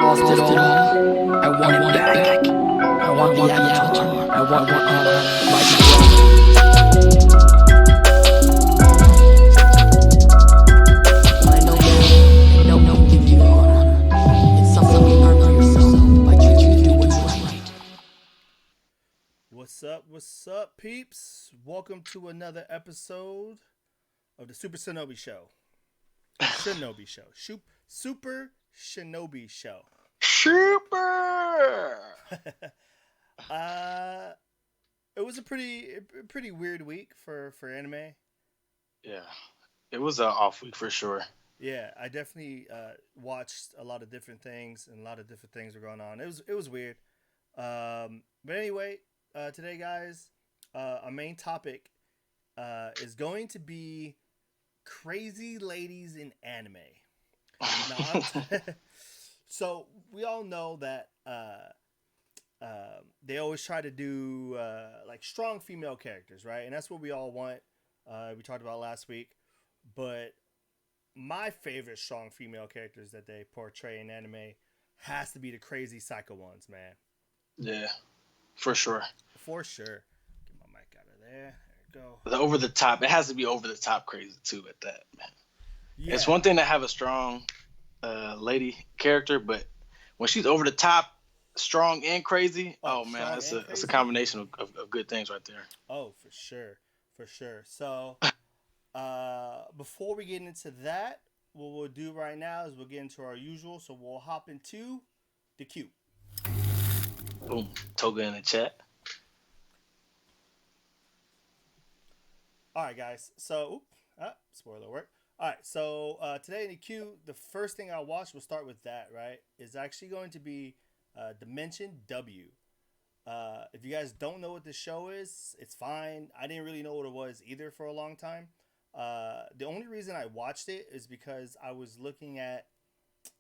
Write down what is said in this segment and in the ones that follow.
lost it all. I want it back. I want the avatar. I want I know give you honor. It's something you earn for yourself by choosing to do what's right. What's up, peeps? Welcome to another episode of the Super Shinobi Show. Shinobi Show. Super Shinobi Show. Super. It was a pretty weird week for anime. Yeah, it was an off week for sure. Yeah, I definitely watched a lot of different things, and a lot of different things were going on. It was weird. But anyway, today, guys, our main topic is going to be crazy ladies in anime. Now, so we all know that they always try to do like strong female characters, right? And that's what we all want. We talked about last week, but my favorite strong female characters that they portray in anime has to be the crazy psycho ones, man. Yeah, for sure. For sure. Get my mic out of there. There we go. The over the top. It has to be over the top crazy too. At that, man. Yeah. It's one thing to have a strong lady character, but when she's over the top, strong and crazy, oh man, it's a combination of good things right there. Oh, for sure. So, before we get into that, what we'll do right now is we'll get into our usual. So we'll hop into the queue. Boom, Toga in the chat. All right, guys. So, spoiler alert. All right, so today in the queue, the first thing I watched, we'll start with that, right? Is actually going to be Dimension W. If you guys don't know what this show is, it's fine. I didn't really know what it was either for a long time. The only reason I watched it is because I was looking at,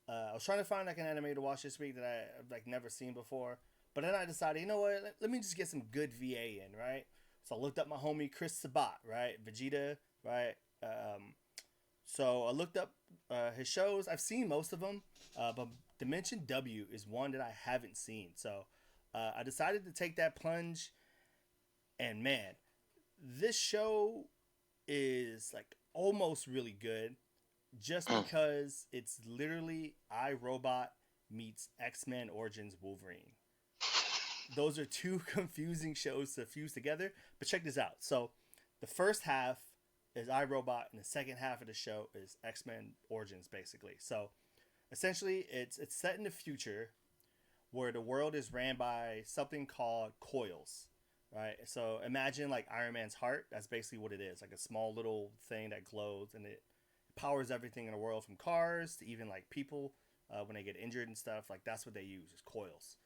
I was trying to find like an anime to watch this week that I've like never seen before. But then I decided, you know what? Let me just get some good VA in, right? So I looked up my homie Chris Sabat, right? Vegeta, right? So I looked up his shows. I've seen most of them, but Dimension W is one that I haven't seen. So I decided to take that plunge. And man, this show is like almost really good just because it's literally iRobot meets X-Men Origins Wolverine. Those are two confusing shows to fuse together, but check this out. So the first half is iRobot, and the second half of the show is X-Men Origins, basically. So essentially, it's set in the future where the world is ran by something called coils, right? So imagine like Iron Man's heart. That's basically what it is, like a small little thing that glows, and it powers everything in the world, from cars to even like people when they get injured and stuff. Like that's what they use, is coils.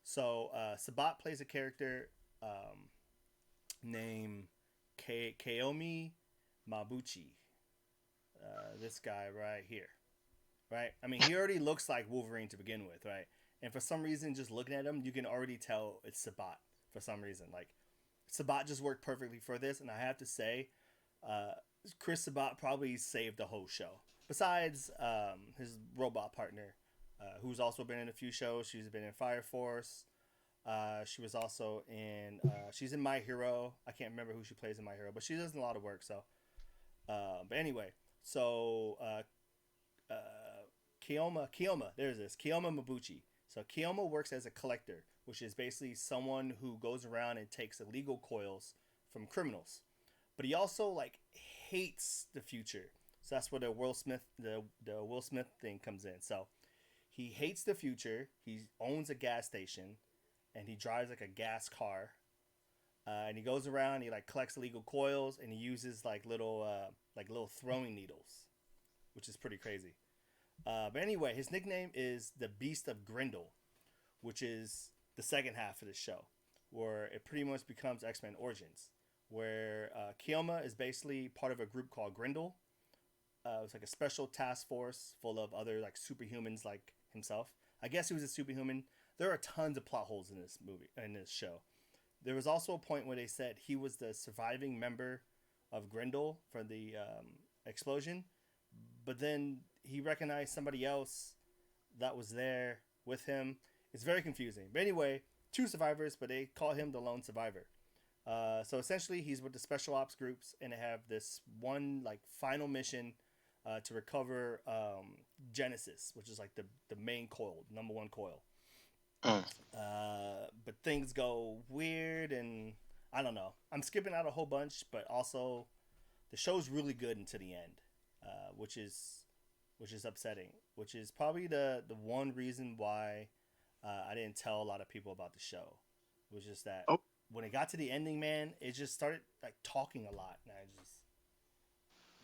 So Sabat plays a character named Kaomi Mabuchi. This guy right here, right? I mean, he already looks like Wolverine to begin with, right? And for some reason, just looking at him, you can already tell it's Sabat. For some reason, like Sabat just worked perfectly for this, and I have to say, Chris Sabat probably saved the whole show. Besides his robot partner, who's also been in a few shows. She's been in Fire Force. She was also in. She's in My Hero. I can't remember who she plays in My Hero, but she does a lot of work. So, but anyway, so Kioma, there's this Kioma Mabuchi. So Kioma works as a collector, which is basically someone who goes around and takes illegal coils from criminals. But he also like hates the future. So that's where the Will Smith thing comes in. So he hates the future. He owns a gas station, and he drives like a gas car. And he goes around. He like collects illegal coils, and he uses like little throwing needles, which is pretty crazy. But anyway, his nickname is the Beast of Grendel, which is the second half of the show, where it pretty much becomes X-Men Origins, where Kioma is basically part of a group called Grendel. It's like a special task force full of other like superhumans like himself. I guess he was a superhuman. There are tons of plot holes in this show. There was also a point where they said he was the surviving member of Grendel for the explosion, but then he recognized somebody else that was there with him. It's very confusing. But anyway, 2 survivors, but they call him the lone survivor. So essentially, he's with the special ops groups, and they have this one like final mission to recover Genesis, which is like the main coil, number one coil. Mm. But things go weird, and I don't know. I'm skipping out a whole bunch, but also the show's really good until the end, which is upsetting. Which is probably the one reason why I didn't tell a lot of people about the show. It was just that when it got to the ending, man, it just started like talking a lot, and I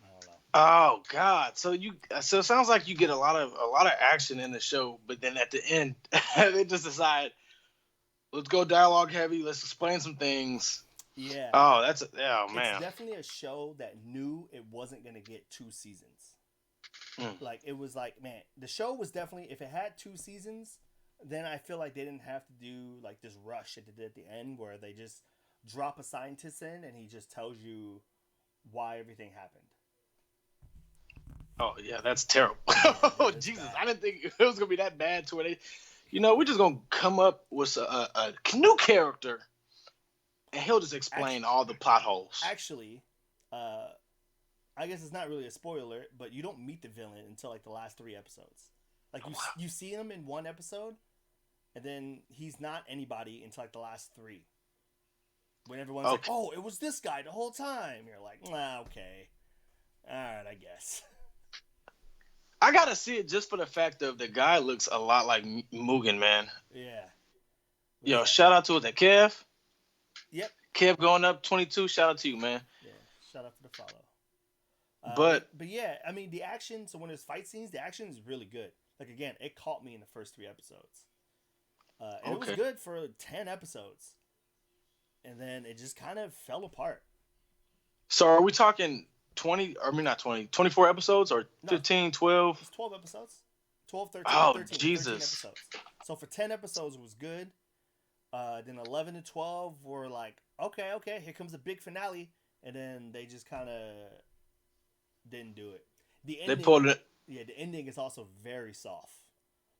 don't know. Oh God! So it sounds like you get a lot of action in the show, but then at the end, they just decide, let's go dialogue heavy. Let's explain some things. Yeah. Oh, man. It's definitely a show that knew it wasn't gonna get 2 seasons. Like it was like, man, the show was definitely, if it had 2 seasons, then I feel like they didn't have to do like this rush that they did at the end where they just drop a scientist in and he just tells you why everything happened. Oh yeah, that's terrible. Oh Jesus, bad. I didn't think it was gonna be that bad to where they, we're just gonna come up with a new character, and he'll just explain all the plot holes. Actually, I guess it's not really a spoiler, but you don't meet the villain until like the last 3 episodes. Like you see him in 1 episode, and then he's not anybody until like the last 3. When everyone's like, "Oh, it was this guy the whole time," you're like, "Okay, all right, I guess." I gotta see it just for the fact of the guy looks a lot like Mugen, man. Yeah. Yo, shout out to that Kev. Yep. Kev going up 22. Shout out to you, man. Yeah. Shout out for the follow. But yeah, I mean the action. So when there's fight scenes, the action is really good. Like again, it caught me in the first 3 episodes. And it was good for 10 episodes, and then it just kind of fell apart. So are we talking 20? I mean, not 20. 24 episodes or 15, 12? It's 12 episodes. 12, 13, oh, 13, Jesus. 13 episodes. So for 10 episodes, it was good. Then 11 to 12 were like, okay, here comes a big finale. And then they just kind of didn't do it. The ending, they pulled it. Yeah, the ending is also very soft.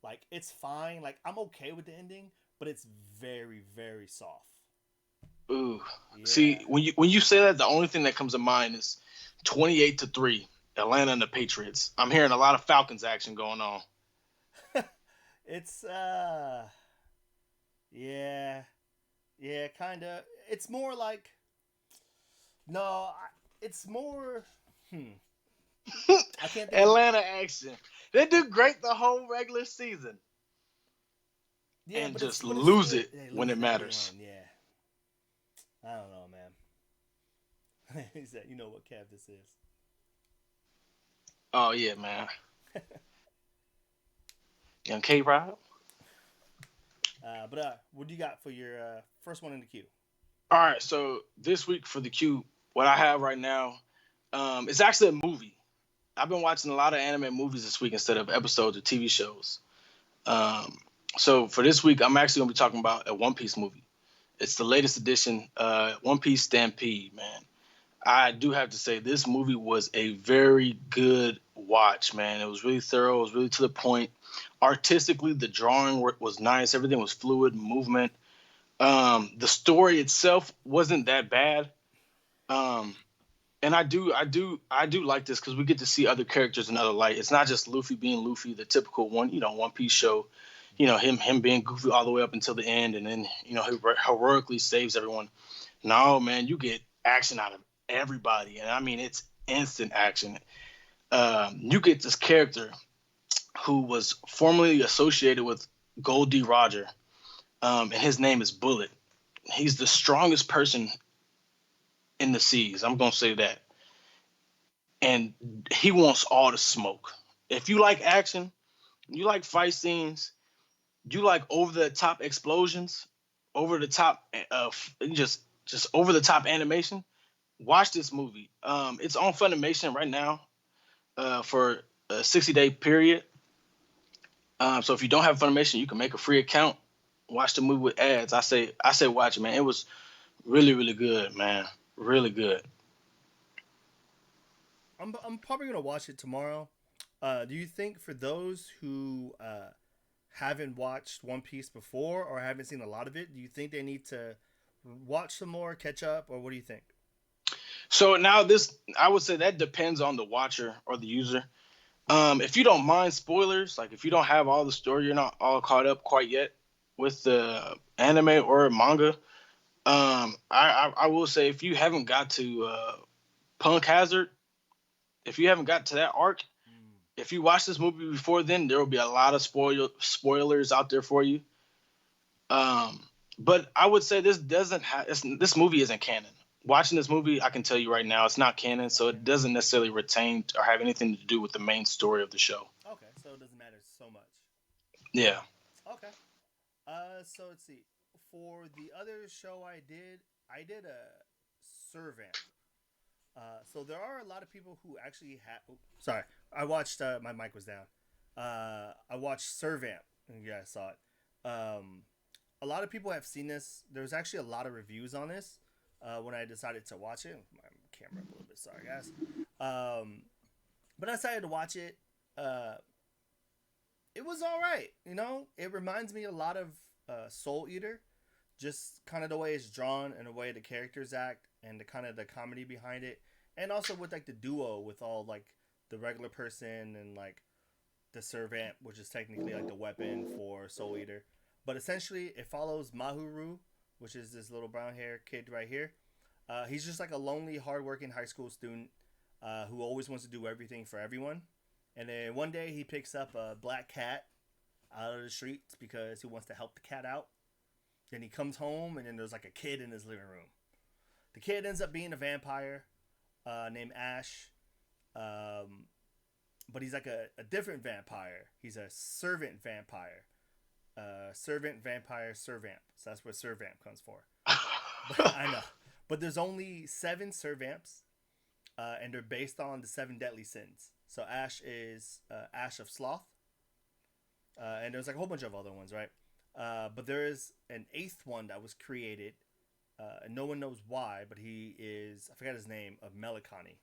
Like, it's fine. Like, I'm okay with the ending, but it's very, very soft. Ooh. Yeah. See, when you say that, the only thing that comes to mind is 28-3, Atlanta and the Patriots. I'm hearing a lot of Falcons action going on. It's yeah, kind of. It's more like it's more. I can't think Atlanta action. They do great the whole regular season. Yeah, and just lose it when it matters. Yeah. I don't know, man. He said, "You know what Cav this is." Oh yeah, man. Young K-Rob. But what do you got for your first one in the queue? All right, so this week for the queue, what I have right now, it's actually a movie. I've been watching a lot of anime movies this week instead of episodes or TV shows. So for this week, I'm actually going to be talking about a One Piece movie. It's the latest edition, One Piece Stampede, man. I do have to say this movie was a very good watch, man. It was really thorough. It was really to the point. Artistically, the drawing was nice. Everything was fluid, movement. The story itself wasn't that bad. And I do like this because we get to see other characters in other light. It's not just Luffy being Luffy, the typical One Piece show. Him being goofy all the way up until the end, and then he heroically saves everyone. No, man, you get action out of everybody, and I mean it's instant action. You get this character who was formerly associated with Gold D. Roger, and his name is Bullet. He's the strongest person in the seas. I'm gonna say that, and he wants all the smoke. If you like action, you like fight scenes, you like over the top explosions, over the top, just over the top animation. Watch this movie. It's on Funimation right now for a 60-day period. So if you don't have Funimation, you can make a free account. Watch the movie with ads. I say watch it, man. It was really, really good, man. Really good. I'm probably gonna watch it tomorrow. Do you think for those who haven't watched One Piece before or haven't seen a lot of it, do you think they need to watch some more, catch up, or what do you think? So now this, I would say that depends on the watcher or the user. If you don't mind spoilers, like if you don't have all the story, you're not all caught up quite yet with the anime or manga. I will say if you haven't got to Punk Hazard, if you haven't got to that arc, Mm, if you watch this movie before then, there will be a lot of spoilers out there for you. Um, but I would say this doesn't have this movie isn't canon. Watching this movie, I can tell you right now, it's not canon, so okay. it doesn't necessarily retain or have anything to do with the main story of the show. Okay, so it doesn't matter so much. Yeah. Okay. So let's see. For the other show I did a Servant. So there are a lot of people who actually have. Sorry, I watched. My mic was down. I watched Servant. You guys saw it. A lot of people have seen this. There's actually a lot of reviews on this. When I decided to watch it, my camera up a little bit. Sorry, guys. But I decided to watch it. Uh, it was all right. You know, it reminds me a lot of Soul Eater, just kind of the way it's drawn and the way the characters act and the kind of the comedy behind it, and also with like the duo with all like the regular person and like the servant, which is technically like the weapon for Soul Eater. But essentially, it follows Mahuru, which is this little brown hair kid right here. He's just like a lonely, hardworking high school student who always wants to do everything for everyone. And then one day he picks up a black cat out of the streets because he wants to help the cat out. Then he comes home and then there's like a kid in his living room. The kid ends up being a vampire named Ash. But he's like a different vampire. He's a servant vampire. Servant vampire servamp. So that's what servamp comes for. But, I know. But there's only 7 servamps, and they're based on the 7 deadly sins. So Ash is Ash of Sloth, and there's like a whole bunch of other ones, right? But there is an 8th one that was created, and no one knows why, but he is, I forgot his name, of Melancholy.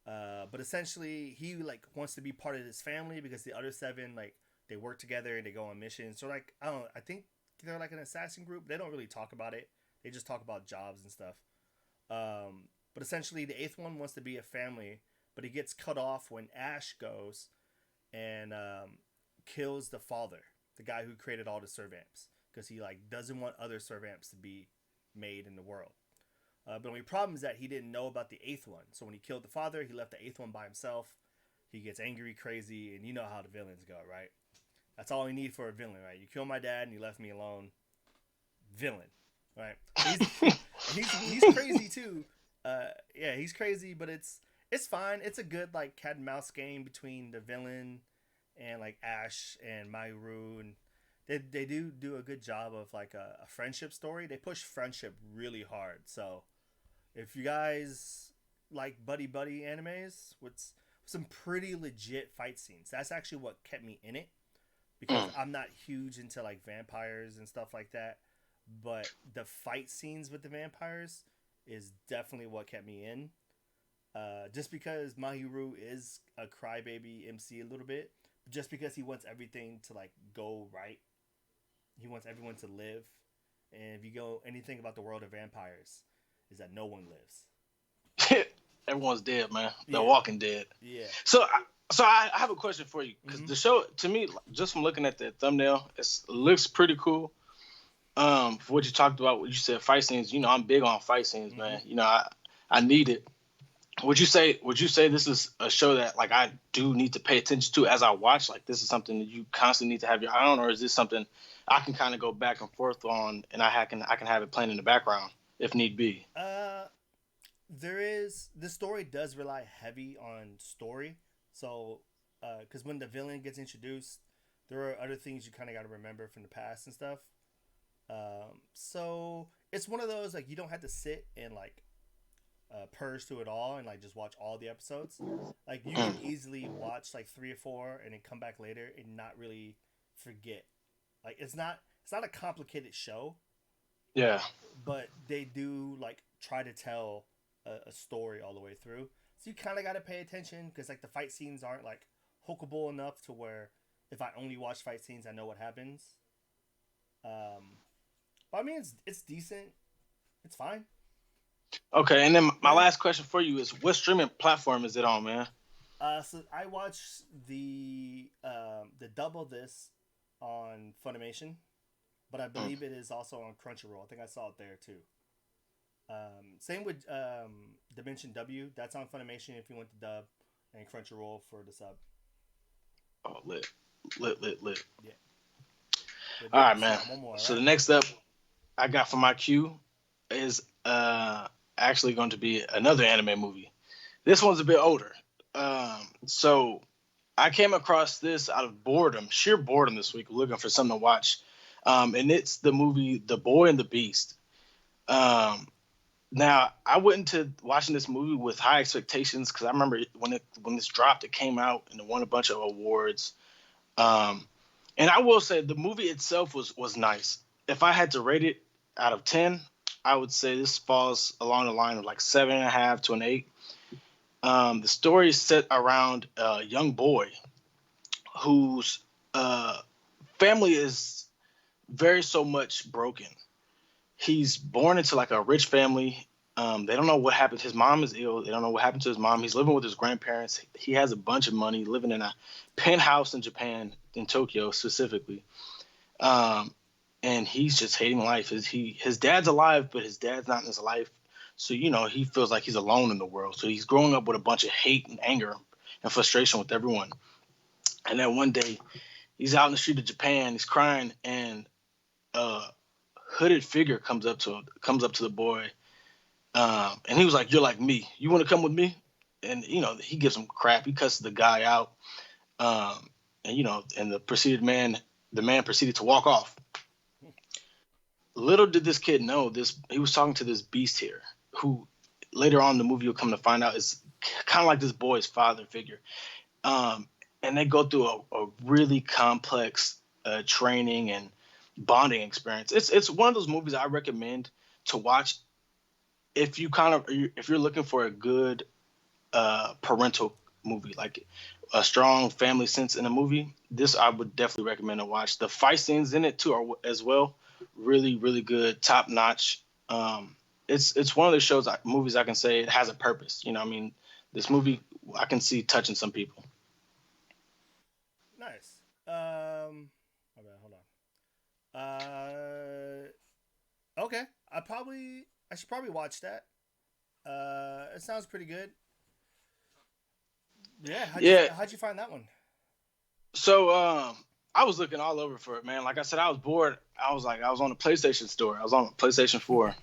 But essentially, he like wants to be part of this family because the other 7 like they work together and they go on missions. So like I don't know, I think they're like an assassin group. They don't really talk about it. They just talk about jobs and stuff. But essentially, the 8th one wants to be a family, but he gets cut off when Ash goes and kills the father, the guy who created all the servamps, because he like doesn't want other servamps to be made in the world. But the only problem is that he didn't know about the 8th one. So when he killed the father, he left the 8th one by himself. He gets angry, crazy, and you know how the villains go, right? That's all you need for a villain, right? You kill my dad and you left me alone. Villain, right? He's crazy too. Yeah, he's crazy, but it's fine. It's a good like cat and mouse game between the villain and like Ash and Mayuru, and they do a good job of like a friendship story. They push friendship really hard. So if you guys like buddy animes with some pretty legit fight scenes, that's actually what kept me in it because I'm not huge into like vampires and stuff like that. But the fight scenes with the vampires is definitely what kept me in. Just because Mahiru is a crybaby MC a little bit, just because he wants everything to like go right, he wants everyone to live. And if you go anything about the world of vampires, is that no one lives. Everyone's dead, man. They're Yeah, walking dead. yeah. So I have a question for you because Mm-hmm. the show, to me, just from looking at the thumbnail, it looks pretty cool. For what you talked about, what you said, fight scenes. You know, I'm big on fight scenes, Mm-hmm. man. You know, I need it. Would you say this is a show that like I do need to pay attention to as I watch? Like this is something that you constantly need to have your eye on, or is this something I can kind of go back and forth on, and I can have it playing in the background if need be? Uh, the story does rely heavy on story. So, because when the villain gets introduced, there are other things you kind of got to remember from the past and stuff. So it's one of those like you don't have to sit and like purge through it all and like just watch all the episodes. Like you can easily watch like 3 or 4 and then come back later and not really forget. Like it's not a complicated show, Yeah. but they do like try to tell a story all the way through. So you kind of got to pay attention because like the fight scenes aren't like hookable enough to where if I only watch fight scenes, I know what happens. But I mean, it's decent. It's fine. Okay, and then my Yeah. last question for you is, what streaming platform is it on, man? So I watched the double this on Funimation, but I Mm. believe it is also on Crunchyroll. I think I saw it there too. Same with Dimension W. That's on Funimation if you want the dub, and Crunchyroll for the sub. Oh, lit, lit, lit, lit. Yeah. But All yeah, right, so you man. got one more, So right? the next up I got for my queue is actually going to be another anime movie. This one's a bit older. So I came across this out of boredom, sheer boredom this week, looking for something to watch. And it's the movie The Boy and the Beast. Um, Now I went into watching this movie with high expectations because I remember when this dropped, it came out and it won a bunch of awards. Um, and I will say the movie itself was nice. If I had to rate it out of 10, I would say this falls along the line of like 7.5 to an 8. The story is set around a young boy whose uh, family is very so much broken. He's born into like a rich family. They don't know what happened. His mom is ill. They don't know what happened to his mom. He's living with his grandparents. He has a bunch of money, living in a penthouse in Japan, in Tokyo specifically. Um, and he's just hating life. His dad's alive, but his dad's not in his life. So he feels like he's alone in the world. So he's growing up with a bunch of hate and anger and frustration with everyone. And then one day, he's out in the street of Japan. He's crying, and a hooded figure comes up to the boy. And he was like, "You're like me. You want to come with me?" And he gives him crap. He cusses the guy out. Um, and the man proceeded to walk off. Little did this kid know this. He was talking to this beast here, who later on in the movie you'll come to find out is kind of like this boy's father figure. Um, and they go through a really complex training and bonding experience. It's one of those movies I recommend to watch if you're looking for a good parental movie, like a strong family sense in a movie. This I would definitely recommend to watch. The fight scenes in it too are as well really really good, top notch. It's one of those movies I can say it has a purpose. I mean, this movie I can see touching some people. Nice. Okay, hold on. Okay. I should probably watch that. It sounds pretty good. Yeah. Yeah. How'd you find that one? So I was looking all over for it, man. Like I said, I was bored. I was on the PlayStation store. I was on PlayStation 4.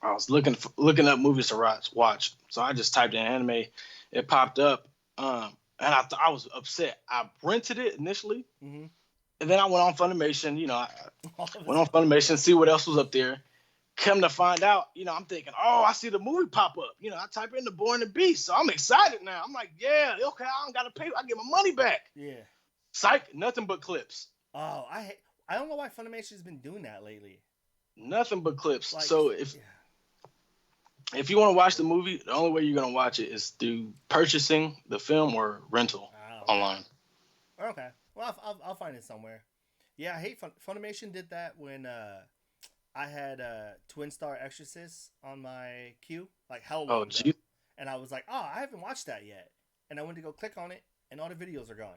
I was looking up movies to watch. So I just typed in anime. It popped up. And I was upset. I rented it initially, Mm-hmm. and then I went on Funimation. I All of a went on sudden, Funimation, see what else was up there. Come to find out, I'm thinking, oh, I see the movie pop up. I type in The Boy and the Beast, so I'm excited now. I'm like, yeah, okay, I don't gotta pay. I get my money back. yeah. Psych, nothing but clips. Oh, I don't know why Funimation's been doing that lately. Nothing but clips. Like, So yeah. if you want to watch the movie, the only way you're gonna watch it is through purchasing the film or rental Okay. online. Okay. Well, I'll find it somewhere. Yeah, I hate Funimation did that when I had Twin Star Exorcist on my queue, like how Oh, long ago, geez. and I was like, oh, I haven't watched that yet, and I went to go click on it, and all the videos are gone.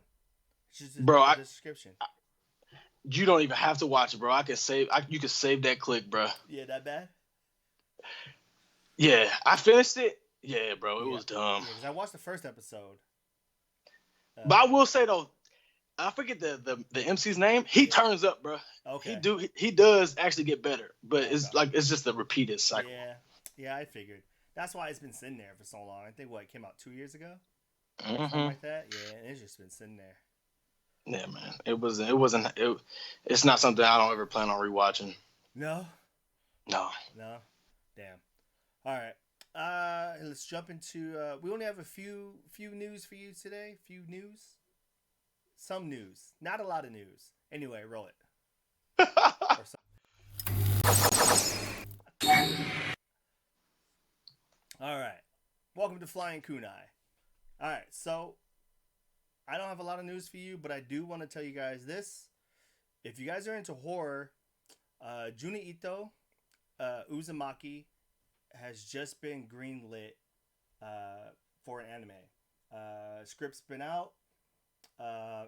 It's just Bro, the description. you don't even have to watch it, bro. You can save that click, bro. Yeah, that bad. Yeah, I finished it. Yeah, bro, it Yeah. was dumb. Yeah, because I watched the first episode. But I will say though, I forget the MC's name. He turns up, bro. Okay. He does actually get better, but Okay. it's just the repeated cycle. Yeah, I figured. That's why it's been sitting there for so long. I think it came out 2 years ago, Mm-hmm. something like that. Yeah, and it's just been sitting there. Yeah, man. It's not something I don't ever plan on rewatching. No. No. Damn. All right. Let's jump into. We only have a few news for you today. Some news, not a lot of news. Anyway, roll it. Or all right. Welcome to Flying Kunai. All right. So I don't have a lot of news for you, but I do want to tell you guys this. If you guys are into horror, Juni Ito, Uzumaki, has just been greenlit for an anime. Script's been out,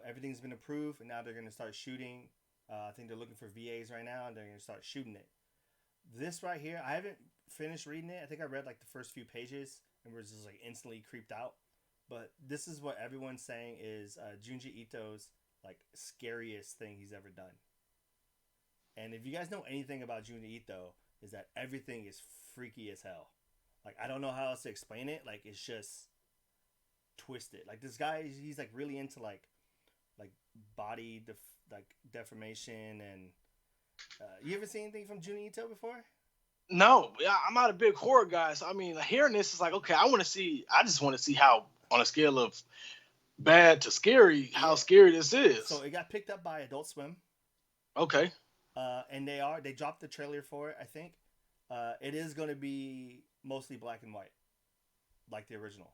everything's been approved, and now they're going to start shooting. I think they're looking for VAs right now, and they're going to start shooting it. This right here, I haven't finished reading it. I think I read like the first few pages and was just like instantly creeped out. But this is what everyone's saying is Junji Ito's like scariest thing he's ever done. And if you guys know anything about Junji Ito, is that everything is freaky as hell. Like I don't know how else to explain it. Like it's just twisted. Like this guy, he's like really into like body deformation and. You ever seen anything from Junji Ito before? No, yeah, I'm not a big horror guy. So I mean, hearing this is like, okay, I just want to see how, on a scale of bad to scary, how scary this is. So it got picked up by Adult Swim. Okay. And they dropped the trailer for it, I think. It is going to be mostly black and white, like the original.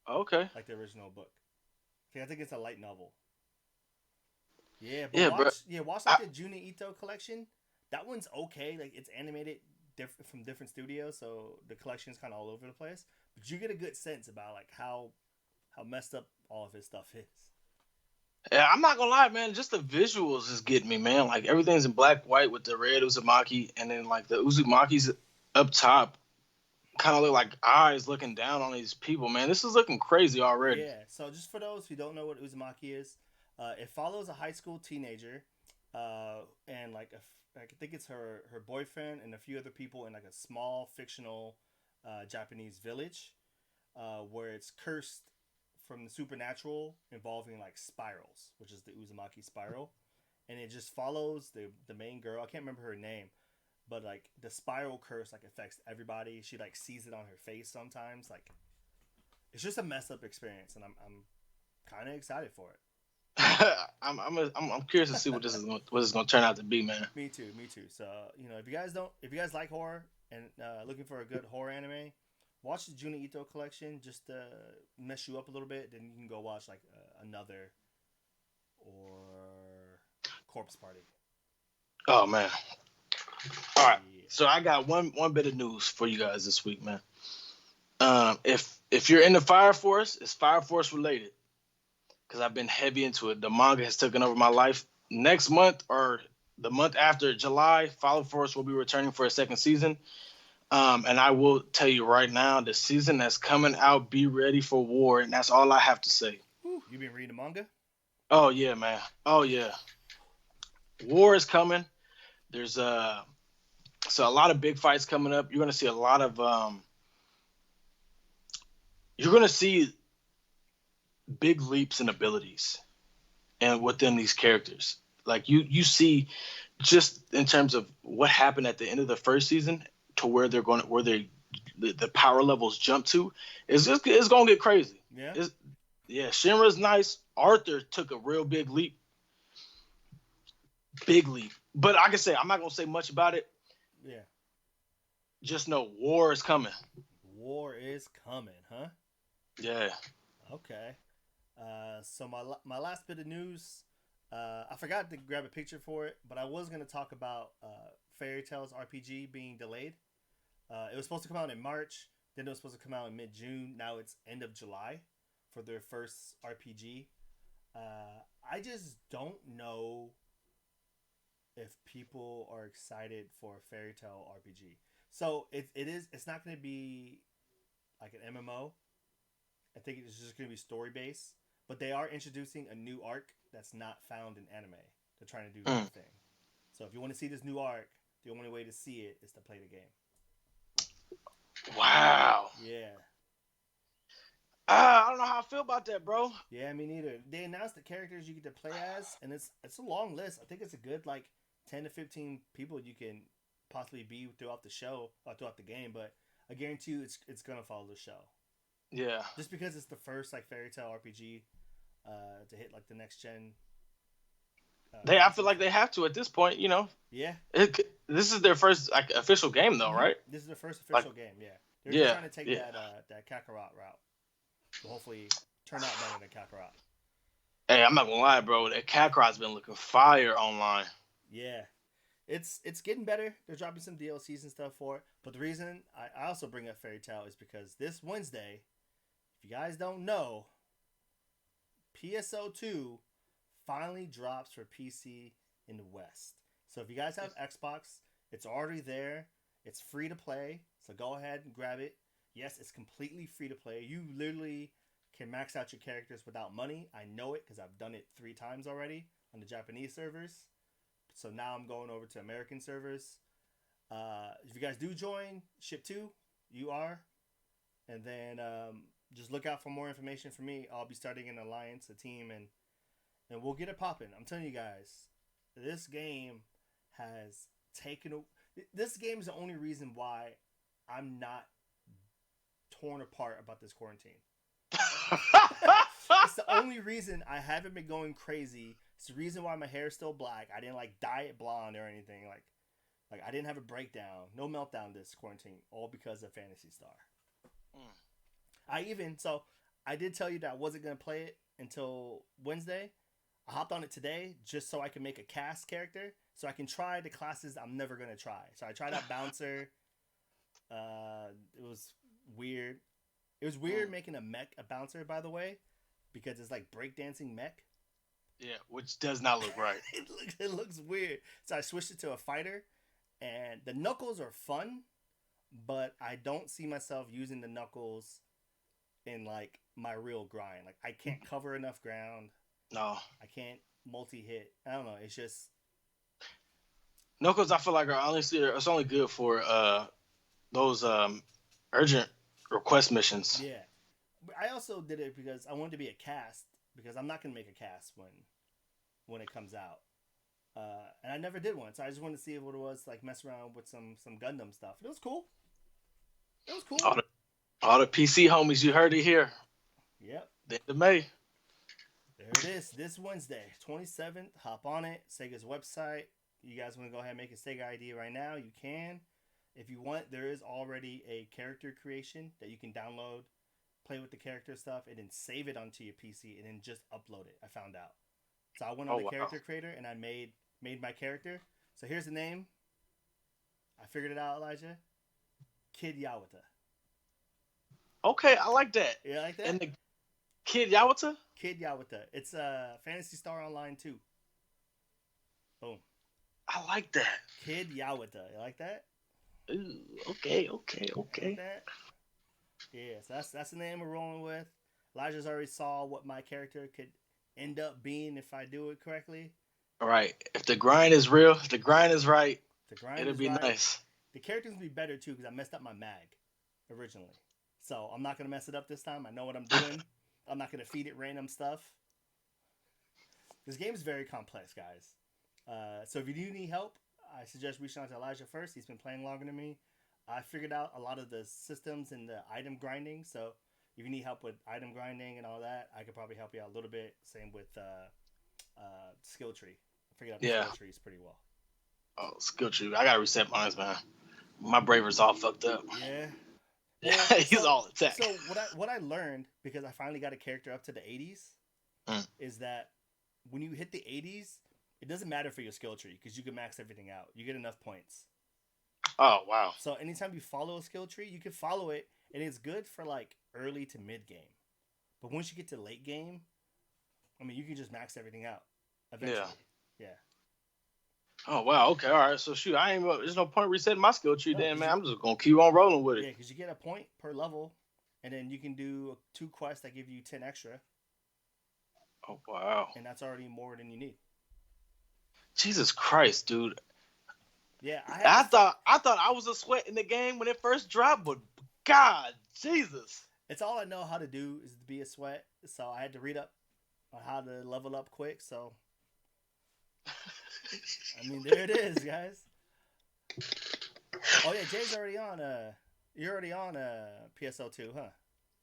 Okay. Like the original book. Okay, I think it's a light novel. Yeah, but watch like the Junji Ito collection. That one's okay. Like it's animated from different studios, so the collection is kind of all over the place. But you get a good sense about like how messed up all of his stuff is. Yeah, I'm not gonna lie, man. Just the visuals is getting me, man. Like everything's in black, white with the red Uzumaki, and then like the Uzumaki's up top, kind of look like eyes looking down on these people, man. This is looking crazy already. Yeah. So just for those who don't know what Uzumaki is. It follows a high school teenager, and like I think it's her boyfriend and a few other people in like a small fictional Japanese village, where it's cursed from the supernatural involving like spirals, which is the Uzumaki spiral, and it just follows the main girl. I can't remember her name, but like the spiral curse like affects everybody. She like sees it on her face sometimes. Like it's just a messed up experience, and I'm kind of excited for it. I'm curious to see what this is going to turn out to be, man. Me too. So if you guys like horror and looking for a good horror anime, watch the Junji Ito collection just to mess you up a little bit. Then you can go watch like Another or Corpse Party. Oh man! All right, so I got one bit of news for you guys this week, man. If you're into Fire Force, it's Fire Force related. Because I've been heavy into it. The manga has taken over my life. Next month or the month after, July, Fire Force will be returning for a second season. And I will tell you right now, the season that's coming out, be ready for war. And that's all I have to say. You been reading the manga? Oh, yeah, man. Oh, yeah. War is coming. There's so a lot of big fights coming up. You're going to see a lot of... you're going to see... big leaps in abilities and within these characters. Like you see just in terms of what happened at the end of the first season to where they're going, the power levels jump to, it's going to get crazy. Yeah. Shinra's nice. Arthur took a real big leap. But like I say, I'm not going to say much about it. Yeah. Just know war is coming. War is coming, huh? Yeah. Okay. So my last bit of news, I forgot to grab a picture for it, but I was going to talk about Fairy Tail's RPG being delayed. It was supposed to come out in March, then it was supposed to come out in mid-June. Now it's end of July for their first RPG. I just don't know if people are excited for a Fairy Tail RPG. So it's not going to be like an MMO. I think it's just going to be story-based. But they are introducing a new arc that's not found in anime. They're trying to do that thing. So if you want to see this new arc, the only way to see it is to play the game. Wow. Yeah. I don't know how I feel about that, bro. Yeah, me neither. They announced the characters you get to play as, and it's a long list. I think it's a good 10 to 15 people you can possibly be throughout the show or throughout the game. But I guarantee you, it's gonna follow the show. Yeah. Just because it's the first Fairy Tail RPG to hit the next gen. I feel like they have to at this point, Yeah. This is their first official game though, right? This is their first official game. Yeah. They're just trying to take that Kakarot route. So hopefully turn out better than Kakarot. Hey, I'm not gonna lie, bro. That Kakarot's been looking fire online. Yeah, it's getting better. They're dropping some DLCs and stuff for it. But the reason I also bring up Fairy Tail is because this Wednesday, if you guys don't know, PSO2 finally drops for PC in the West. So if you guys have Xbox, it's already there. It's free to play. So go ahead and grab it. Yes, it's completely free to play. You literally can max out your characters without money. I know it because I've done it 3 times already on the Japanese servers. So now I'm going over to American servers. If you guys do join Ship 2, you are. And then just look out for more information from me. I'll be starting an alliance, a team, and we'll get it popping. I'm telling you guys, this game has taken. This game is the only reason why I'm not torn apart about this quarantine. It's the only reason I haven't been going crazy. It's the reason why my hair is still black. I didn't like dye it blonde or anything. Like I didn't have a breakdown, no meltdown this quarantine, all because of Fantasy Star. I did tell you that I wasn't gonna play it until Wednesday. I hopped on it today just so I can make a cast character, so I can try the classes I'm never gonna try. So I tried out Bouncer. It was weird. It was weird making a Bouncer, by the way, because it's like breakdancing mech. Yeah, which does not look right. It looks weird. So I switched it to a fighter, and the knuckles are fun, but I don't see myself using the knuckles in like my real grind. Like I can't cover enough ground. No. I can't multi-hit. I don't know. It's just Knuckles, I feel like are honestly it's only good for those urgent request missions. yeah. But I also did it because I wanted to be a cast because I'm not gonna make a cast when it comes out. And I never did one, so I just wanted to see what it was like. Mess around with some Gundam stuff. It was cool. It was cool. All the PC homies, you heard it here. Yep. The end of May. There it is. This Wednesday, 27th. Hop on it. Sega's website. You guys want to go ahead and make a Sega ID right now? You can. If you want, there is already a character creation that you can download, play with the character stuff, and then save it onto your PC and then just upload it. I found out. So I went on the character creator and I made my character. So here's the name. I figured it out, Elijah. Kid Yawata. Okay, I like that. You like that? And the Kid Yawata? Kid Yawata. It's Fantasy Star Online 2. Boom. I like that. Kid Yawata. You like that? Ooh, okay. Like that? Yeah, so that's the name we're rolling with. Elijah's already saw what my character could end up being if I do it correctly. All right. If the grind is real, if the grind is right, it'll be right. nice. The character's gonna be better too because I messed up my mag originally. So I'm not gonna mess it up this time. I know what I'm doing. I'm not gonna feed it random stuff. This game is very complex, guys. So if you do need help, I suggest reaching out to Elijah first. He's been playing longer than me. I figured out a lot of the systems and the item grinding. So if you need help with item grinding and all that, I could probably help you out a little bit. Same with skill tree. I figured out the skill trees pretty well. Oh, skill tree. I gotta reset mine, man. My braver's all fucked up. Yeah. Well, he's all attack. So what I learned, because I finally got a character up to the 80s, is that when you hit the 80s, it doesn't matter for your skill tree because you can max everything out. You get enough points. Oh, wow. So anytime you follow a skill tree, you can follow it, and it's good for like early to mid game. But once you get to late game, I mean, you can just max everything out eventually. Yeah. Oh, wow. Okay. All right. So, shoot, there's no point resetting my skill tree then, man. I'm just going to keep on rolling with it. Yeah, because you get a point per level, and then you can do 2 quests that give you 10 extra. Oh, wow. And that's already more than you need. Jesus Christ, dude. Yeah, I thought I was a sweat in the game when it first dropped, but God, Jesus. It's all I know how to do is to be a sweat, so I had to read up on how to level up quick, so... I mean, there it is, guys. Oh, yeah, Jay's already on, you're already on, PSO2, huh?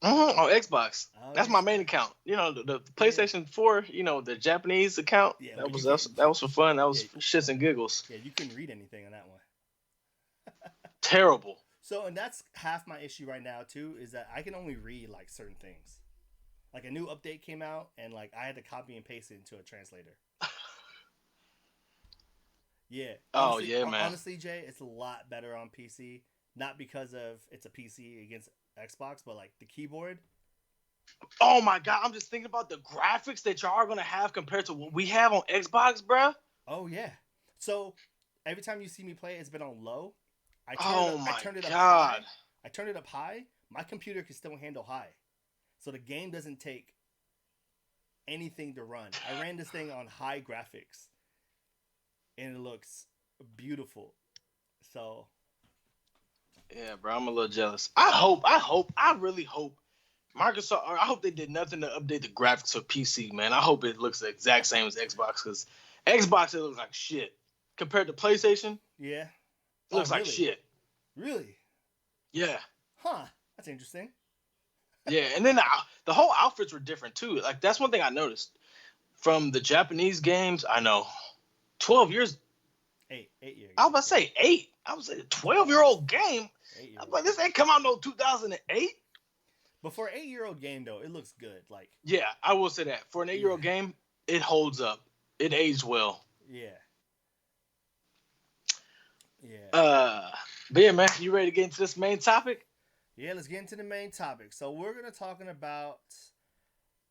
Mm-hmm. On Xbox. That's my main account. You know, the PlayStation 4, you know, the Japanese account. Yeah, that was for fun. That was shits and giggles. Yeah, you couldn't read anything on that one. Terrible. So, and that's half my issue right now, too, is that I can only read, like, certain things. Like a new update came out, and like I had to copy and paste it into a translator. Yeah, Oh yeah, man. honestly, Jay, it's a lot better on PC. Not because of it's a PC against Xbox, but like the keyboard. Oh my god, I'm just thinking about the graphics that y'all are gonna have compared to what we have on Xbox, bruh. Oh yeah. So every time you see me play, it's been on low. Oh I my turned it up god. high. I turned it up high. My computer can still handle high, so the game doesn't take anything to run. I ran this thing on high graphics, and it looks beautiful. So Yeah, bro, I'm a little jealous. I really hope Microsoft. I hope they did nothing to update the graphics of PC, man. I hope it looks the exact same as Xbox because Xbox it looks like shit compared to PlayStation. yeah. It Oh looks like really? shit. Really? Yeah, Huh. That's interesting. yeah, and then the whole outfits were different too. Like that's one thing I noticed from the Japanese games. I know, 12 years. 8 year. I was about to say 8. I was like a 12-year-old game. 8 year I'm old. like, this ain't come out no 2008. But for an 8 year old game though, it looks good. Like Yeah, I will say that for an 8-year-old game, it holds up. It aged well. yeah. Yeah. But yeah, man, you ready to get into this main topic? Yeah, let's get into the main topic. So we're gonna talking about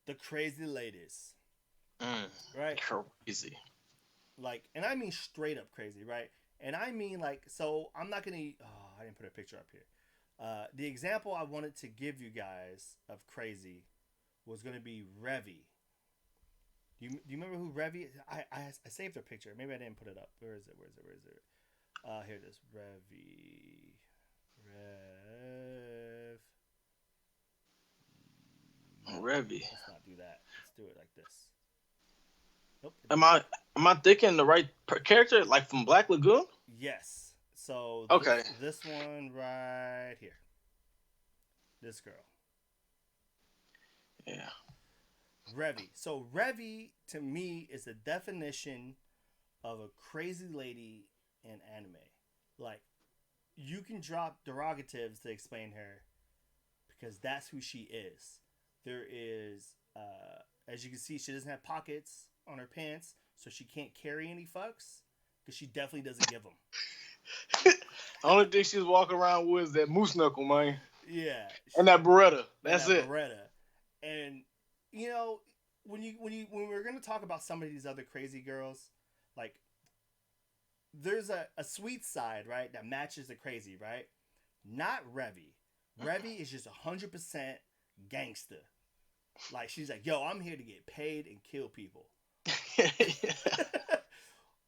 the crazy ladies, right? Crazy. Like, and I mean straight up crazy, right? And I mean like, so I'm not gonna. Oh, I didn't put a picture up here. The example I wanted to give you guys of crazy was gonna be Revy. Do you remember who Revy is? I saved her picture. Maybe I didn't put it up. Where is it? Where is it? Where is it? Here it is. Revy. Revy. Let's not do that. Let's do it like this. Nope. Am I thinking the right character, like from Black Lagoon? Yes. So Okay. this one right here. This girl. Yeah. Revy. So Revy to me is the definition of a crazy lady in anime. Like you can drop derogatives to explain her because that's who she is. There is as you can see, she doesn't have pockets on her pants, so she can't carry any fucks because she definitely doesn't give them. The only thing she's walking around with is that moose knuckle, man. Yeah, And that Beretta. That's it. Beretta. And you know, when we're gonna talk about some of these other crazy girls, like there's a sweet side, right, that matches the crazy, right? Not Revy. Revy is just 100% gangster. Like she's like, yo, I'm here to get paid and kill people.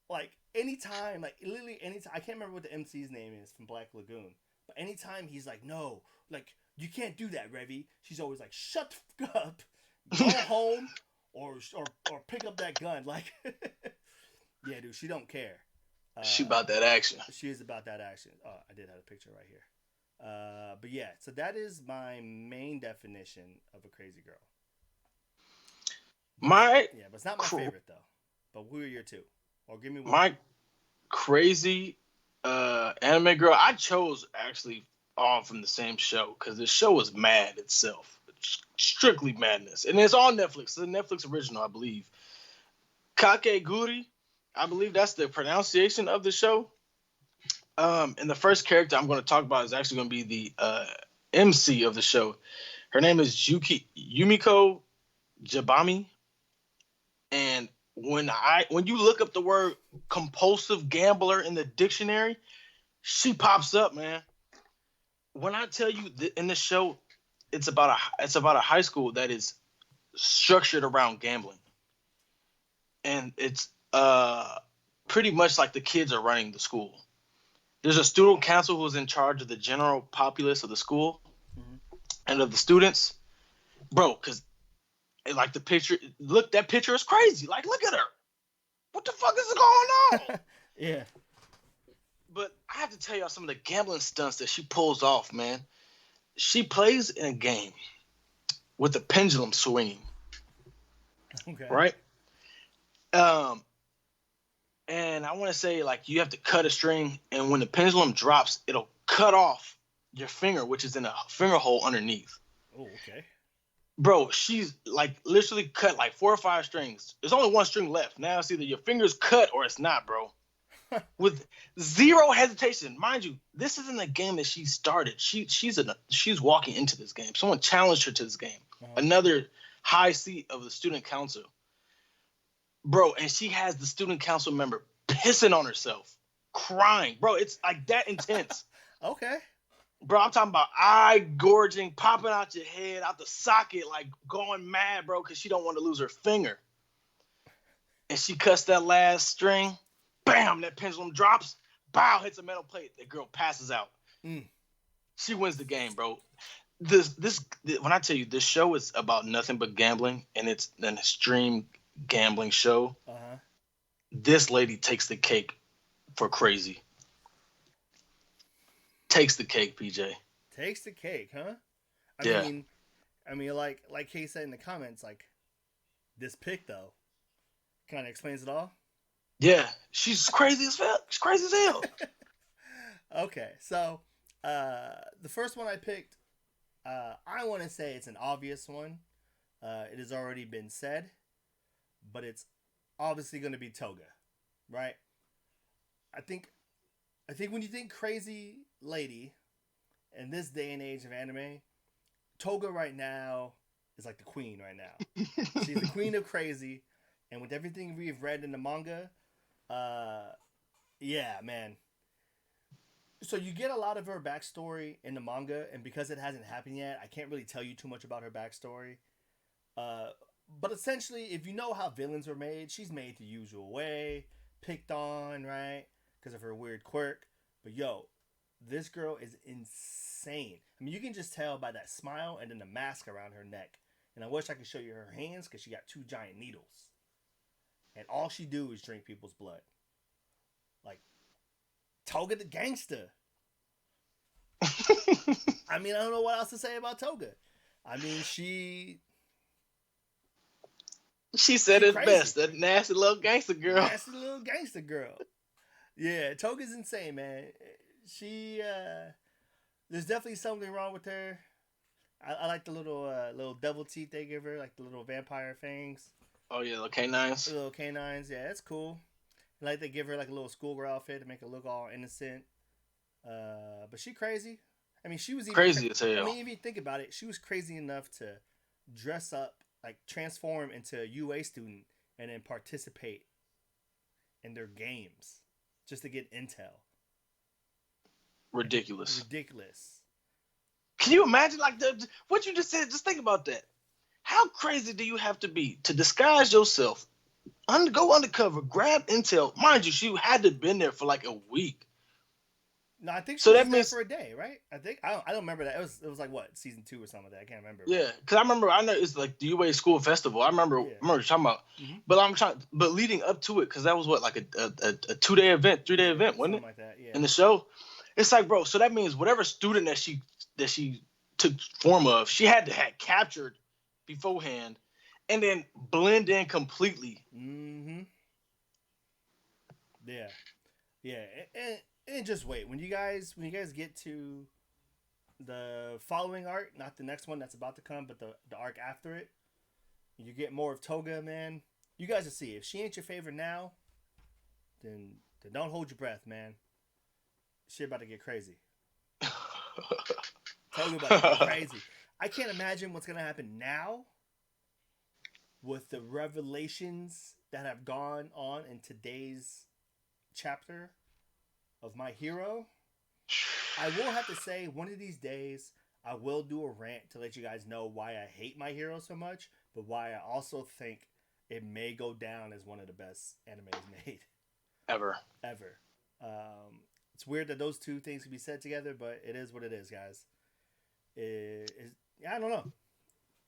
Like anytime, like literally anytime. I can't remember what the MC's name is from Black Lagoon, but anytime he's like, no, like you can't do that, Revy. She's always like, shut the fuck up, go home, or pick up that gun. Like, yeah, dude, she don't care. She about that action. She is about that action. Oh, I did have a picture right here. But yeah, so that is my main definition of a crazy girl. But it's not my favorite though. But who are your two? Or give me one. My crazy anime girl. I chose actually all from the same show because the show is mad itself. It's strictly madness, and it's on Netflix. It's a Netflix original, I believe. Kakeguri. I believe that's the pronunciation of the show. And the first character I'm going to talk about is actually going to be the MC of the show. Her name is Yumiko Jabami. And when you look up the word compulsive gambler in the dictionary, she pops up, man. When I tell you in the show, it's about a high school that is structured around gambling. And it's pretty much like the kids are running the school. There's a student council who's in charge of the general populace of the school and of the students. Bro, because like the picture, that picture is crazy. Like, look at her. What the fuck is going on? Yeah. But I have to tell y'all some of the gambling stunts that she pulls off, man. She plays in a game with the pendulum swinging. Okay. Right? And I want to say, like, you have to cut a string, and when the pendulum drops, it'll cut off your finger, which is in a finger hole underneath. Oh, okay. Bro, she's like literally cut like 4 or 5 strings. There's only one string left. Now it's either your fingers cut or it's not, bro. With zero hesitation, mind you, this isn't a game that she started. She's walking into this game. Someone challenged her to this game. Another high seat of the student council, bro, and she has the student council member pissing on herself, crying, bro. It's like that intense. Okay. Bro, I'm talking about eye gorging, popping out your head, out the socket, like going mad, bro, because she don't want to lose her finger. And she cuts that last string. Bam, that pendulum drops. Bow, hits a metal plate. That girl passes out. She wins the game, bro. When I tell you, this show is about nothing but gambling, and it's an extreme gambling show. This lady takes the cake for crazy. Takes the cake, PJ. Takes the cake, huh? I mean, like Kay said in the comments, like this pick though, kind of explains it all. Yeah, she's crazy as hell. She's crazy as hell. Okay, so the first one I picked, I want to say it's an obvious one. It has already been said, but it's obviously going to be Toga, right? I think when you think crazy lady in this day and age of anime, Toga right now is like the queen right now. She's the queen of crazy, and with everything we've read in the manga, yeah, man. So you get a lot of her backstory in the manga, and because it hasn't happened yet, I can't really tell you too much about her backstory. But essentially, if you know how villains are made, she's made the usual way, picked on, right? Because of her weird quirk. But yo, this girl is insane. I mean, you can just tell by that smile and then the mask around her neck. And I wish I could show you her hands because she got 2 giant needles. And all she do is drink people's blood. Like, Toga the gangster. I mean, I don't know what else to say about Toga. I mean, she said it crazy. best. That nasty little gangster girl. Nasty little gangster girl. Yeah, Toga's insane, man. She, there's definitely something wrong with her. I like the little devil teeth they give her, like the little vampire fangs. Oh yeah, little canines. The little canines, yeah, it's cool. Like they give her like a little schoolgirl outfit to make her look all innocent. But she crazy. I mean, she was even crazy as hell. I mean, if you think about it, she was crazy enough to dress up, like transform into a UA student, and then participate in their games just to get intel. Ridiculous. Can you imagine like what you just said? Just think about that. How crazy do you have to be to disguise yourself, go undercover, grab intel? Mind you, she had to have been there for like a week. No, I think she so was that there means for a day, right? I don't remember that. It was like what, season 2 or something like that. I can't remember. Yeah, because I know it's like the UA School Festival. I remember what you're talking about. But leading up to it, because that was what, like a 2-day event, 3-day event, wasn't it? Something like that, yeah. In the show, it's like, bro. So that means whatever student that she took form of, she had to have captured beforehand, and then blend in completely. Yeah, and just wait when you guys get to the following arc, not the next one that's about to come, but the arc after it, you get more of Toga, man. You guys will see. If she ain't your favorite now, then don't hold your breath, man. Shit about to get crazy. Toga about to get crazy. I can't imagine what's gonna happen now with the revelations that have gone on in today's chapter of My Hero. I will have to say, one of these days, I will do a rant to let you guys know why I hate My Hero so much, but why I also think it may go down as one of the best animes made. Ever. It's weird that those two things can be said together, but it is what it is, guys. I don't know.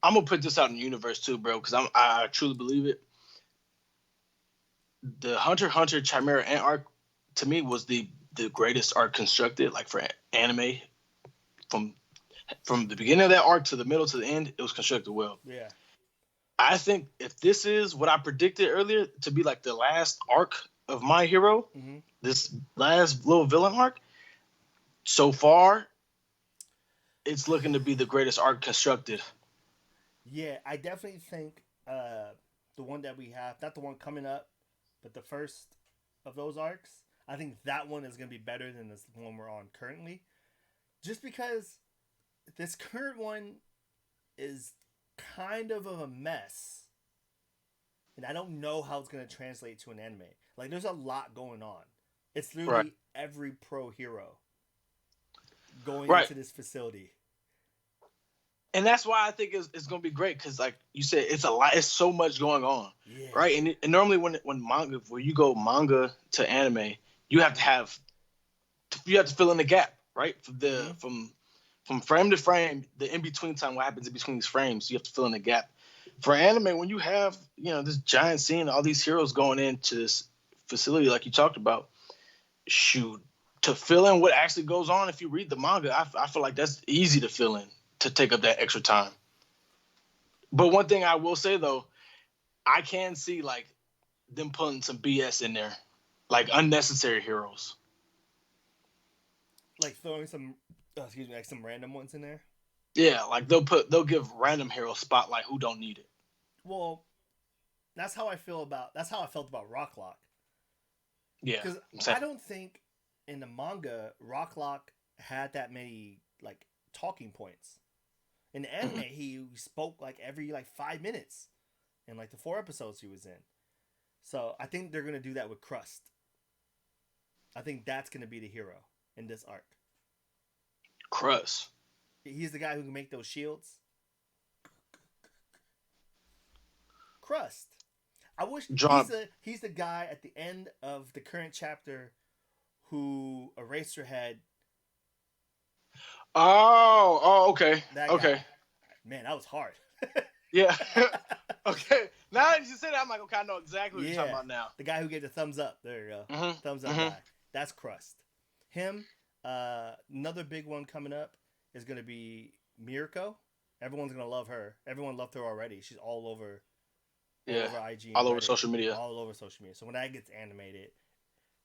I'm gonna put this out in the universe too, bro, because I truly believe it. The Hunter x Hunter Chimera Ant arc, to me, was the greatest arc constructed, like for anime. From the beginning of that arc to the middle to the end, it was constructed well. Yeah. I think if this is what I predicted earlier to be like the last arc of My Hero, this last little villain arc, so far, it's looking to be the greatest arc constructed. Yeah, I definitely think the one that we have, not the one coming up, but the first of those arcs, I think that one is going to be better than this one we're on currently. Just because this current one is kind of a mess. And I don't know how it's going to translate to an anime. Like, there's a lot going on. It's Right. literally every pro hero going Right. into this facility. And that's why I think it's going to be great because, like you said, it's a lot. It's so much going on, Yeah. right? And normally when manga, where you go manga to anime, you have to have you have to fill in the gap, right? From frame to frame, the in between time, what happens in between these frames, you have to fill in the gap. For anime, when you have this giant scene, all these heroes going into this facility, like you talked about, shoot, to fill in what actually goes on. If you read the manga, I feel like that's easy to fill in to take up that extra time. But one thing I will say though, I can see like them putting some BS in there, like unnecessary heroes. Like throwing some, like some random ones in there. Yeah, like they'll give random heroes spotlight who don't need it. Well, that's how I felt about Rocklock. Yeah, Because I don't think in the manga Rocklock had that many like talking points. In the anime, he spoke like every 5 minutes in like the 4 episodes he was in. So I think they're gonna do that with Crust. I think that's gonna be the hero in this arc. Crust. He's the guy who can make those shields. Crust. I wish he's the guy at the end of the current chapter who Eraserhead. Okay. That Okay. guy. Man, that was hard. Yeah. Okay. Now that you say that, I'm like, okay, I know exactly what you're talking about now. The guy who gave the thumbs up. There you go. Mm-hmm. Thumbs up guy. That's Crust. Him. Another big one coming up is going to be Mirko. Everyone's going to love her. Everyone loved her already. She's all over IG. All over social media. All over social media. So when that gets animated,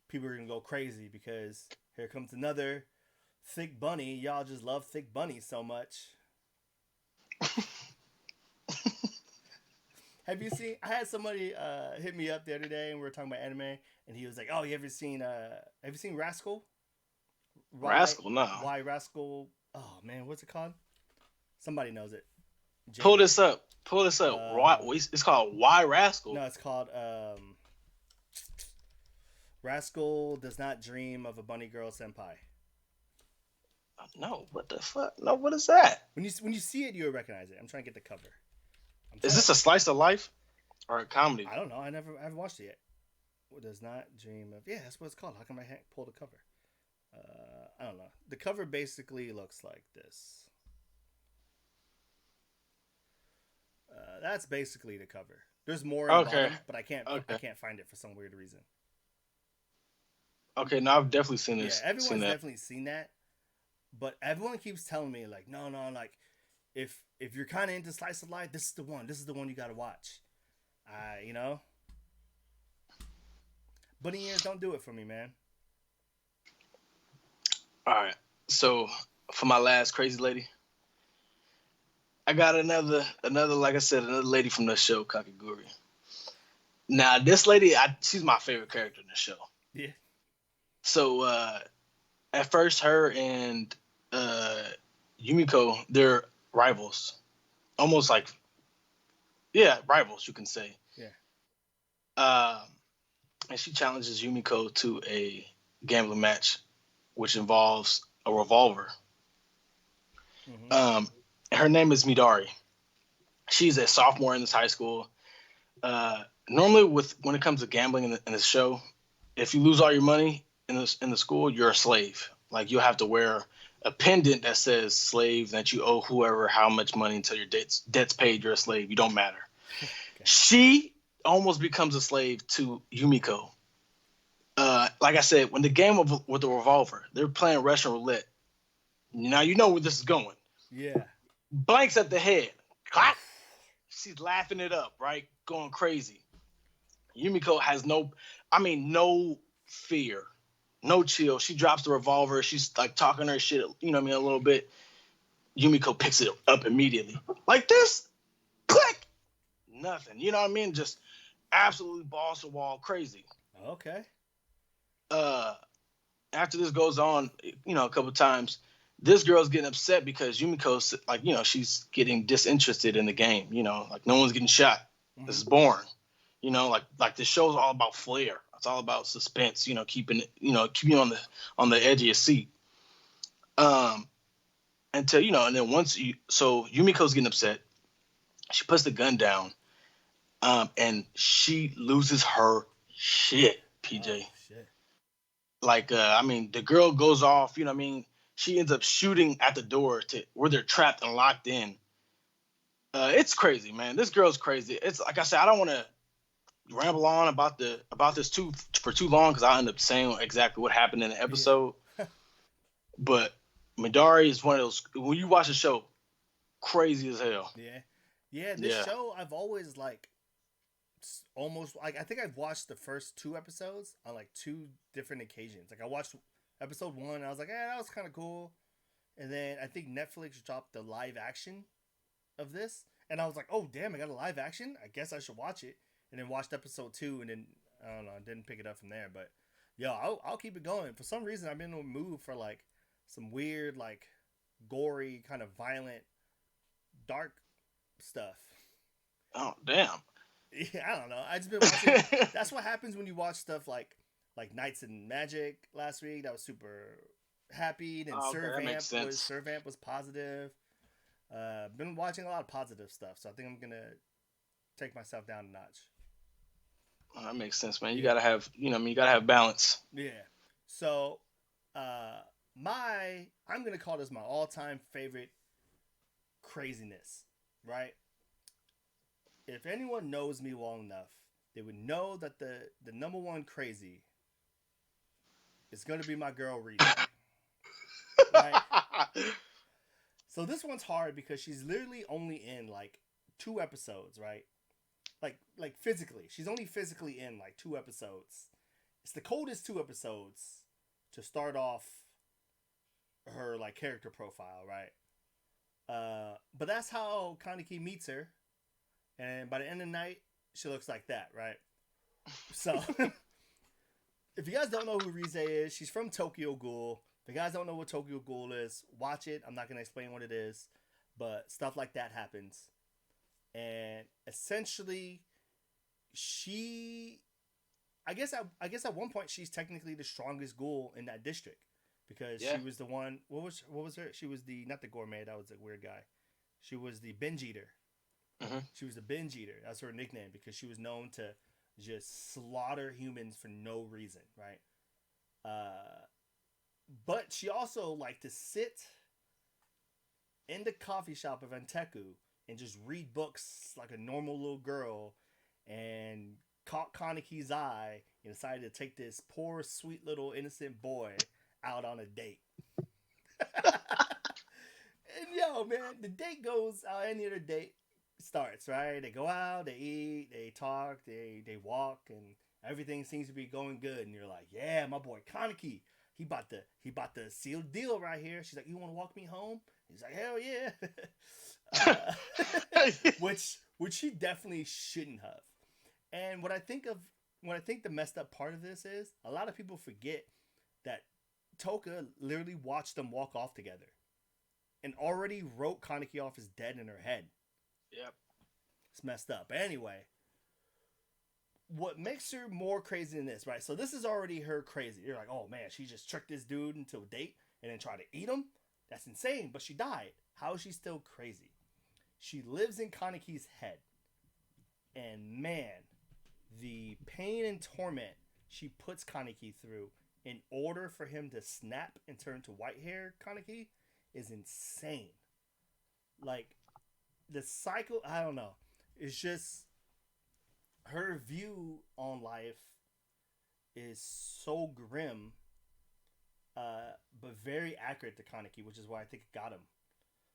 people are going to go crazy because here comes another thick bunny. Y'all just love thick bunnies so much. Have you seen? I had somebody hit me up the other day, and we were talking about anime, and he was like, "Oh, have you seen Rascal? Rascal, no. Why Rascal? Oh man, what's it called? Somebody knows it. Pull this up. It's called Why Rascal. No, it's called Rascal Does Not Dream of a Bunny Girl Senpai. No, what the fuck? No, what is that? When you see it, you'll recognize it. I'm trying to get the cover. Is this a slice of life or a comedy? I don't know. I haven't watched it yet. Does not dream of. Yeah, that's what it's called. How come I pull the cover? I don't know. The cover basically looks like this. That's basically the cover. There's more in the bottom, but I can't find it for some weird reason. Okay, now I've definitely seen this. Yeah, everyone's definitely seen that. But everyone keeps telling me like, no, like if you're kind of into slice of life, this is the one. This is the one you got to watch. Bunny ears don't do it for me, man. All right. So for my last crazy lady, I got another, like I said, another lady from the show, Kakiguri. Now this lady, she's my favorite character in the show. Yeah. So at first, her and Yumiko, they're rivals, almost like, rivals, you can say. Yeah. And she challenges Yumiko to a gambling match, which involves a revolver. Mm-hmm. Her name is Midari. She's a sophomore in this high school. Normally, when it comes to gambling in the show, if you lose all your money in the school, you're a slave. Like you'll have to wear a pendant that says slave, that you owe whoever how much money until your debt's paid. You're a slave. You don't matter. Okay. She almost becomes a slave to Yumiko. Like I said, when the game with the revolver, they're playing Russian roulette. Now you know where this is going. Yeah. Blanks at the head. Clap. She's laughing it up, right? Going crazy. Yumiko has no fear, no chill. She drops the revolver. She's like talking her shit, a little bit. Yumiko picks it up immediately. Like this? click, nothing. You know what I mean? Just absolutely balls to wall crazy. Okay. Uh, After this goes on, a couple times, this girl's getting upset because Yumiko's like, she's getting disinterested in the game. Like no one's getting shot. This Mm-hmm. is boring. Like the show's all about flair. It's all about suspense. Keeping it, keeping you on the edge of your seat. Um, until and then so Yumiko's getting upset. She puts the gun down. And she loses her shit, Oh PJ. shit. Like, the girl goes off. You know what I mean? She ends up shooting at the door to where they're trapped and locked in. It's crazy, man. This girl's crazy. It's like I said, I don't want to ramble on about this for too long because I end up saying exactly what happened in the episode. Yeah. But Midari is one of those when you watch the show, crazy as hell. Yeah. Yeah. This Yeah. show I've always like almost like I think I've watched the first 2 episodes on like 2 different occasions. Like I watched episode 1, and I was like, that was kind of cool. And then I think Netflix dropped the live action of this, and I was like, oh damn, I got a live action. I guess I should watch it. And then watched episode 2, and then I don't know, didn't pick it up from there. But yo, I'll keep it going. For some reason, I've been in a mood for like some weird, like gory, kind of violent, dark stuff. Oh damn. Yeah, I don't know. I just been watching. That's what happens when you watch stuff like Knights and Magic last week. That was super happy. Then Okay, that makes sense. Servamp was positive. Been watching a lot of positive stuff, so I think I'm gonna take myself down a notch. Oh, that makes sense, man. You gotta have, you gotta have balance. Yeah. So, I'm gonna call this my all-time favorite craziness, right? If anyone knows me long enough, they would know that the number one crazy is gonna be my girl Rize. Right? So this one's hard because she's literally only in like 2 episodes, right? Like physically, she's only physically in like 2 episodes. It's the coldest 2 episodes to start off her like character profile, right? But that's how Kaneki meets her, and by the end of the night, she looks like that, right? So, if you guys don't know who Rize is, she's from Tokyo Ghoul. If you guys don't know what Tokyo Ghoul is, watch it. I'm not gonna explain what it is, but stuff like that happens, and essentially, I guess at one point she's technically the strongest ghoul in that district because she was the one. What was her? She was the not the gourmet. That was a weird guy. She was the binge eater. Mm-hmm. She was the binge eater. That's her nickname because she was known to just slaughter humans for no reason, right? But she also liked to sit in the coffee shop of Anteku and just read books like a normal little girl, and caught Kaneki's eye and decided to take this poor, sweet little innocent boy out on a date. And yo, man, the date goes out. Any other date starts, right? They go out, they eat, they talk, they walk, and everything seems to be going good. And you're like, yeah, my boy Kaneki, he bought the sealed deal right here. She's like, you want to walk me home? He's like, hell yeah. Which he definitely shouldn't have. And what I think the messed up part of this is, a lot of people forget that Toga literally watched them walk off together and already wrote Kaneki off as dead in her head. Yep. It's messed up. But anyway, what makes her more crazy than this, right? So this is already her crazy. You're like, oh man, she just tricked this dude into a date and then tried to eat him? That's insane. But she died. How is she still crazy? She lives in Kaneki's head. And man, the pain and torment she puts Kaneki through in order for him to snap and turn to white hair Kaneki is insane. Like, the cycle, I don't know. It's just, her view on life is so grim, but very accurate to Kaneki, which is why I think it got him.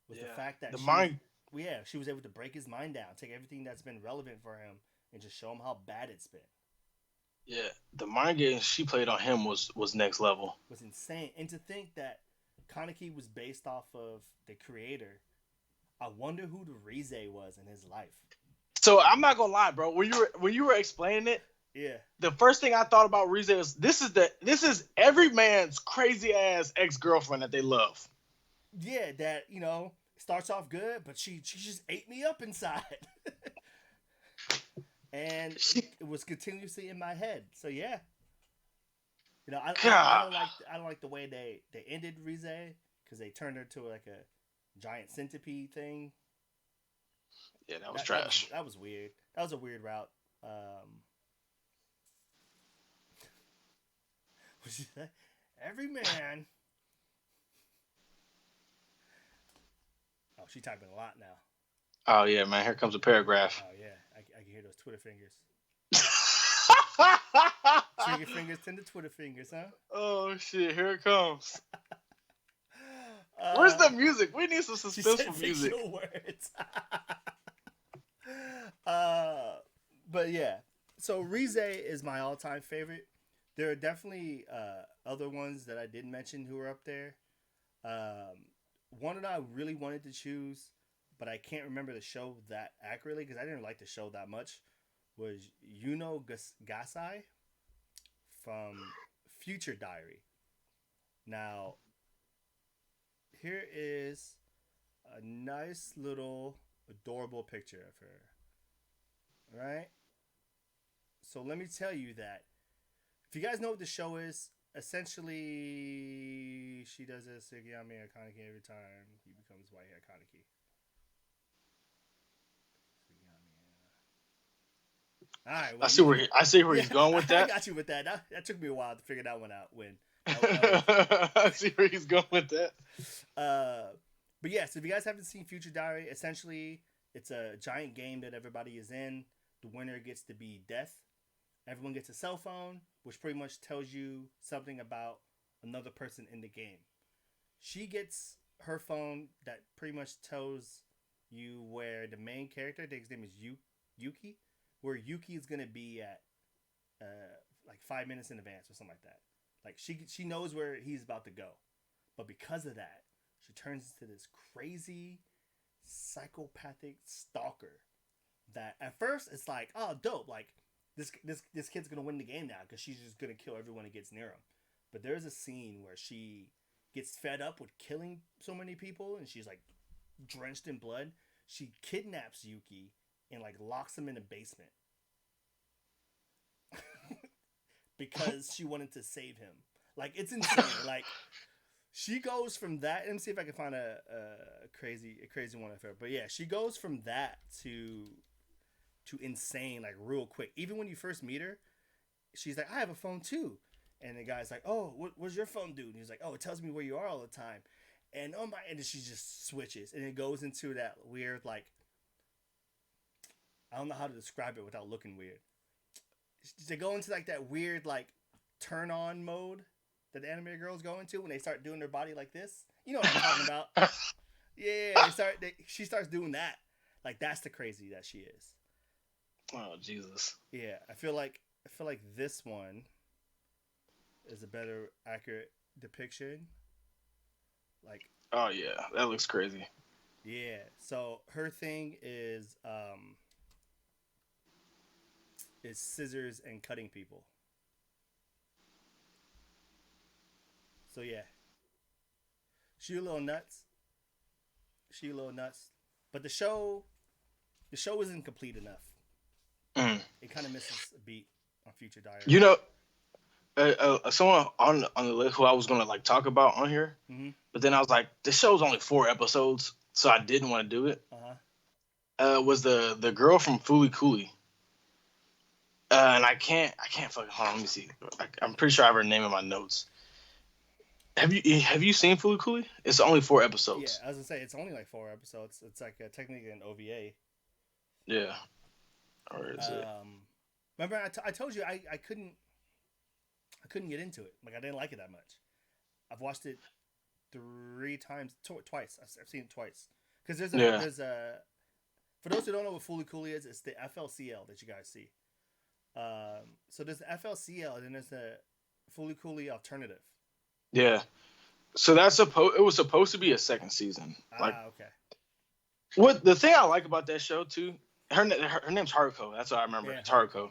Was the fact that she was able to break his mind down, take everything that's been relevant for him, and just show him how bad it's been. Yeah, the mind game she played on him was next level. It was insane. And to think that Kaneki was based off of the creator I wonder who the Rize was in his life. So I'm not gonna lie, bro. When you were explaining it, Yeah. the first thing I thought about Rize is this is every man's crazy ass ex girlfriend that they love. Yeah, that, starts off good, but she just ate me up inside. And it was continuously in my head. So yeah. I God, don't like the way they ended Rize because they turned her to like a giant centipede thing. yeah, that was trash. That was weird. That was a weird route. What she say? Every man. Oh, she's typing a lot now. Oh yeah, man. Here comes a paragraph. Oh yeah, I can hear those Twitter fingers. Trigger fingers tend to Twitter fingers, huh? Oh shit, here it comes. Where's Uh, the music? We need some she said suspenseful music. fictional words. uh, but yeah, so Rize is my all-time favorite. There are definitely other ones that I didn't mention who are up there. One that I really wanted to choose, but I can't remember the show that accurately because I didn't like the show that much, was Yuno Gasai from Future Diary. Now, here is a nice little adorable picture of her. All right? So let me tell you that if you guys know what the show is, essentially she does a Sugiyami Akaneki every time he becomes white Akaneki. All right, well, I see where yeah, he's going with I that. got you with that. That took me a while to figure that one out. I see where he's going with that. But yeah, so if you guys haven't seen Future Diary, essentially it's a giant game that everybody is in. The winner gets to be Death. Everyone gets a cell phone, which pretty much tells you something about another person in the game. She gets her phone that pretty much tells you where the main character, I think his name is Yuki, where Yuki is gonna be at, like 5 minutes in advance or something like that. Like she knows where he's about to go, but because of that, she turns into this crazy psychopathic stalker. That at first it's like, oh, dope, like this kid's gonna win the game now because she's just gonna kill everyone that gets near him. But there's a scene where she gets fed up with killing so many people and she's like drenched in blood. She kidnaps Yuki and like locks him in a basement because she wanted to save him. Like it's insane. Like she goes from that. Let me see if I can find a crazy one of her. But yeah, she goes from that to insane like real quick. Even when you first meet her, she's like, I have a phone too. And the guy's like, oh, what's your phone do? And he's like, oh, it tells me where you are all the time. And oh my, and then she just switches, and it goes into that weird like, I don't know how to describe it without looking weird. They go into like that weird like turn on mode that the anime girls go into when they start doing their body like this. You know what I'm talking about? Yeah, she starts doing that. Like that's the crazy that she is. Oh Jesus. Yeah, I feel like this one is a better accurate depiction. Like, oh yeah, that looks crazy. Yeah, so her thing is scissors and cutting people. So yeah, she a little nuts. But the show isn't complete enough. It kind of misses a beat on Future Diary. You know, someone on the list who I was gonna like talk about on here, but then I was like, this show's only 4 episodes, so I didn't want to do it. Was the girl from Fooly Cooly, and I can't fucking hold on. Let me see. I'm pretty sure I have her name in my notes. Have you seen Fooly Cooly? It's only 4 episodes. Yeah, I was gonna say it's only like 4 episodes. It's like technically an OVA. Yeah. Or is it? Remember, I told you I couldn't get into it. Like I didn't like it that much. I've watched it 3 times, twice. I've seen it twice. Because there's a for those who don't know what Fooly Cooly is, it's the FLCL that you guys see. So there's the FLCL and then there's the Fooly Cooly alternative. Yeah. So it was supposed to be a second season. Like, okay. What the thing I like about that show too, her name's Haruko. That's what I remember. Yeah, It's Haruko. Haruko.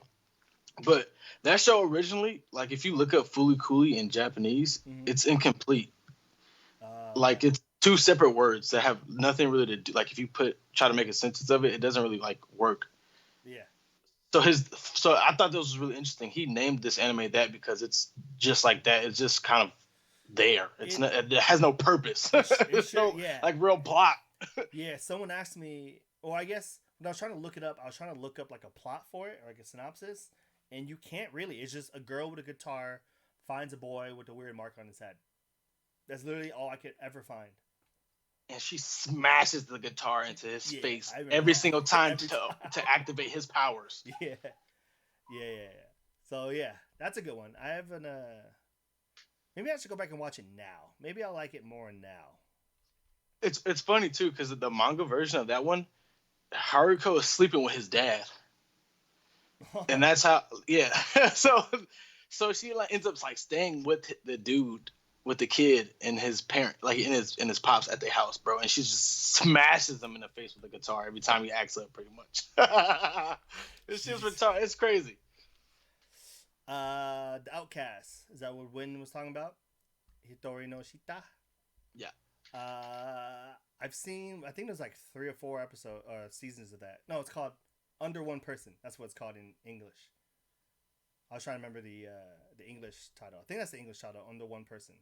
But that show originally, like if you look up Fooly Cooly in Japanese, Mm-hmm. it's incomplete. Okay. Like it's two separate words that have nothing really to do. Like if you try to make a sentence of it, it doesn't really like work. Yeah. So I thought this was really interesting. He named this anime that because it's just like that. It's just kind of there. It's It not. It has no purpose. it There's sure no yeah. like real plot. Yeah, someone asked me, well, I guess when I was trying to look it up, I was trying to look up like a plot for it or like a synopsis, and you can't really. It's just a girl with a guitar finds a boy with a weird mark on his head. That's literally all I could ever find. And she smashes the guitar into his Yeah, face I remember every that. single time Every to time. to activate his powers. Yeah, yeah. So yeah, that's a good one. I haven't. Maybe I should go back and watch it now. Maybe I'll like it more now. It's funny too because the manga version of that one, Haruko is sleeping with his dad, and that's how. Yeah, so she like ends up like staying with the dude, with the kid and his parent, like in his pops at their house, bro, and she just smashes him in the face with a guitar every time he acts up, pretty much. It's just Jeez. retarded. It's crazy. The Outcast. Is that what Win was talking about? Hitori no Shita. Yeah. I've seen. I think there's like 3 or 4 seasons of that. No, it's called Under One Person. That's what it's called in English. I was trying to remember the English title. I think that's the English title. Under One Person,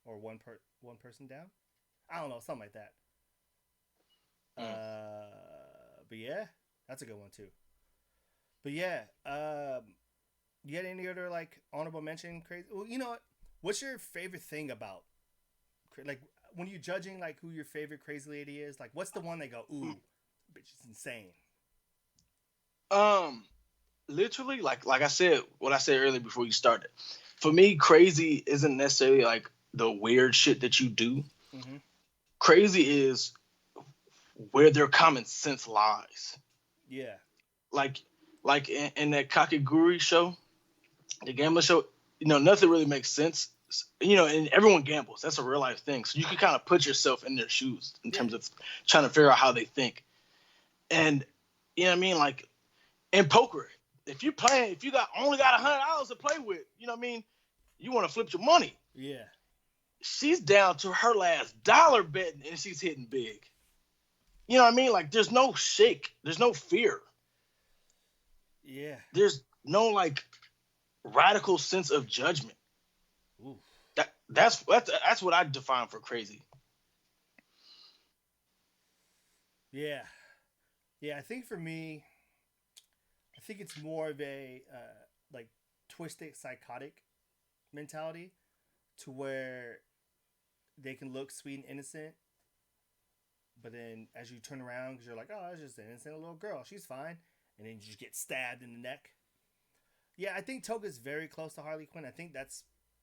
or one person down. I don't know, something like that. But yeah, that's a good one too. But yeah, you got any other like honorable mention? Crazy. Well, you know what? What's your favorite thing about like when you're judging like who your favorite crazy lady is? Like, what's the one they go, ooh, bitch is insane? Um, Literally, like I said, what I said earlier before you started. For me, crazy isn't necessarily like the weird shit that you do. Mm-hmm. Crazy is where their common sense lies. Yeah. Like in that Kakegurui show, the gambling show, nothing really makes sense. And everyone gambles. That's a real life thing. So you can kind of put yourself in their shoes in Yeah. terms of trying to figure out how they think. And you know what I mean? Like in poker, if you only got $100 to play with, you know what I mean? You want to flip your money. Yeah. She's down to her last dollar betting and she's hitting big. You know what I mean? Like there's no shake, there's no fear. Yeah. There's no like radical sense of judgment. Ooh. That's what I define for crazy. Yeah. Yeah. I think for me, I think it's more of a like twisted psychotic mentality to where they can look sweet and innocent, but then as you turn around, because you're like, oh, it's just an innocent little girl, she's fine, and then you just get stabbed in the neck. Yeah, I think Toga's very close to Harley Quinn. I think that's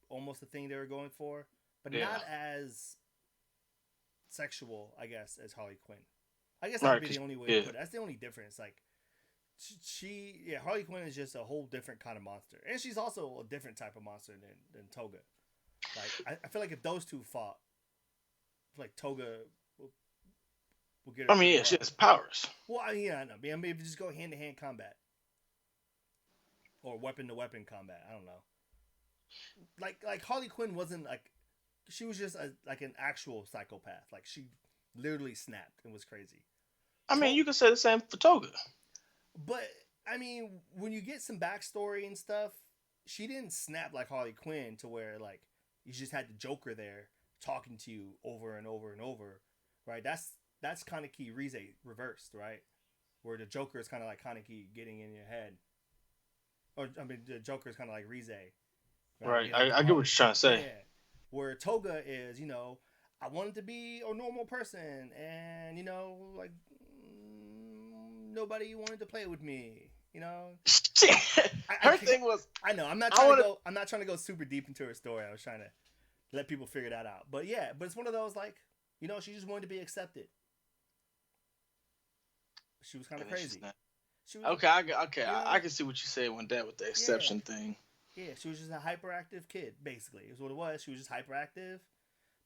almost the thing they were going for, but Yeah. not as sexual, I guess, as Harley Quinn. I guess Right, that'd be the only way to put it. That's the only difference. Like, Harley Quinn is just a whole different kind of monster, and she's also a different type of monster than Toga. Like, I feel like if those two fought, I feel like Toga will get her. I mean, yeah, she has powers. Well, I know. I mean, if you just go hand to hand combat or weapon to weapon combat, I don't know. Like Harley Quinn wasn't like, she was just like an actual psychopath. Like she literally snapped and was crazy. I mean, you could say the same for Toga. But I mean, when you get some backstory and stuff, she didn't snap like Harley Quinn to where like you just had the Joker there talking to you over and over and over, right? That's Kaneki Rize reversed, right? Where the Joker is kind of like Kaneki getting in your head, or I mean, the Joker is kind of like Rize, Right. You know, I get what you're trying to say. yeah. Where Toga is, I wanted to be a normal person, and like nobody wanted to play with me. Her thing was, I know. I'm not trying to go super deep into her story. I was trying to let people figure that out. But yeah, but it's one of those like, she just wanted to be accepted. She was kind of crazy. She was, okay, I can see what you say with that, with the exception thing. Yeah, she was just a hyperactive kid, basically. Is what it was. She was just hyperactive.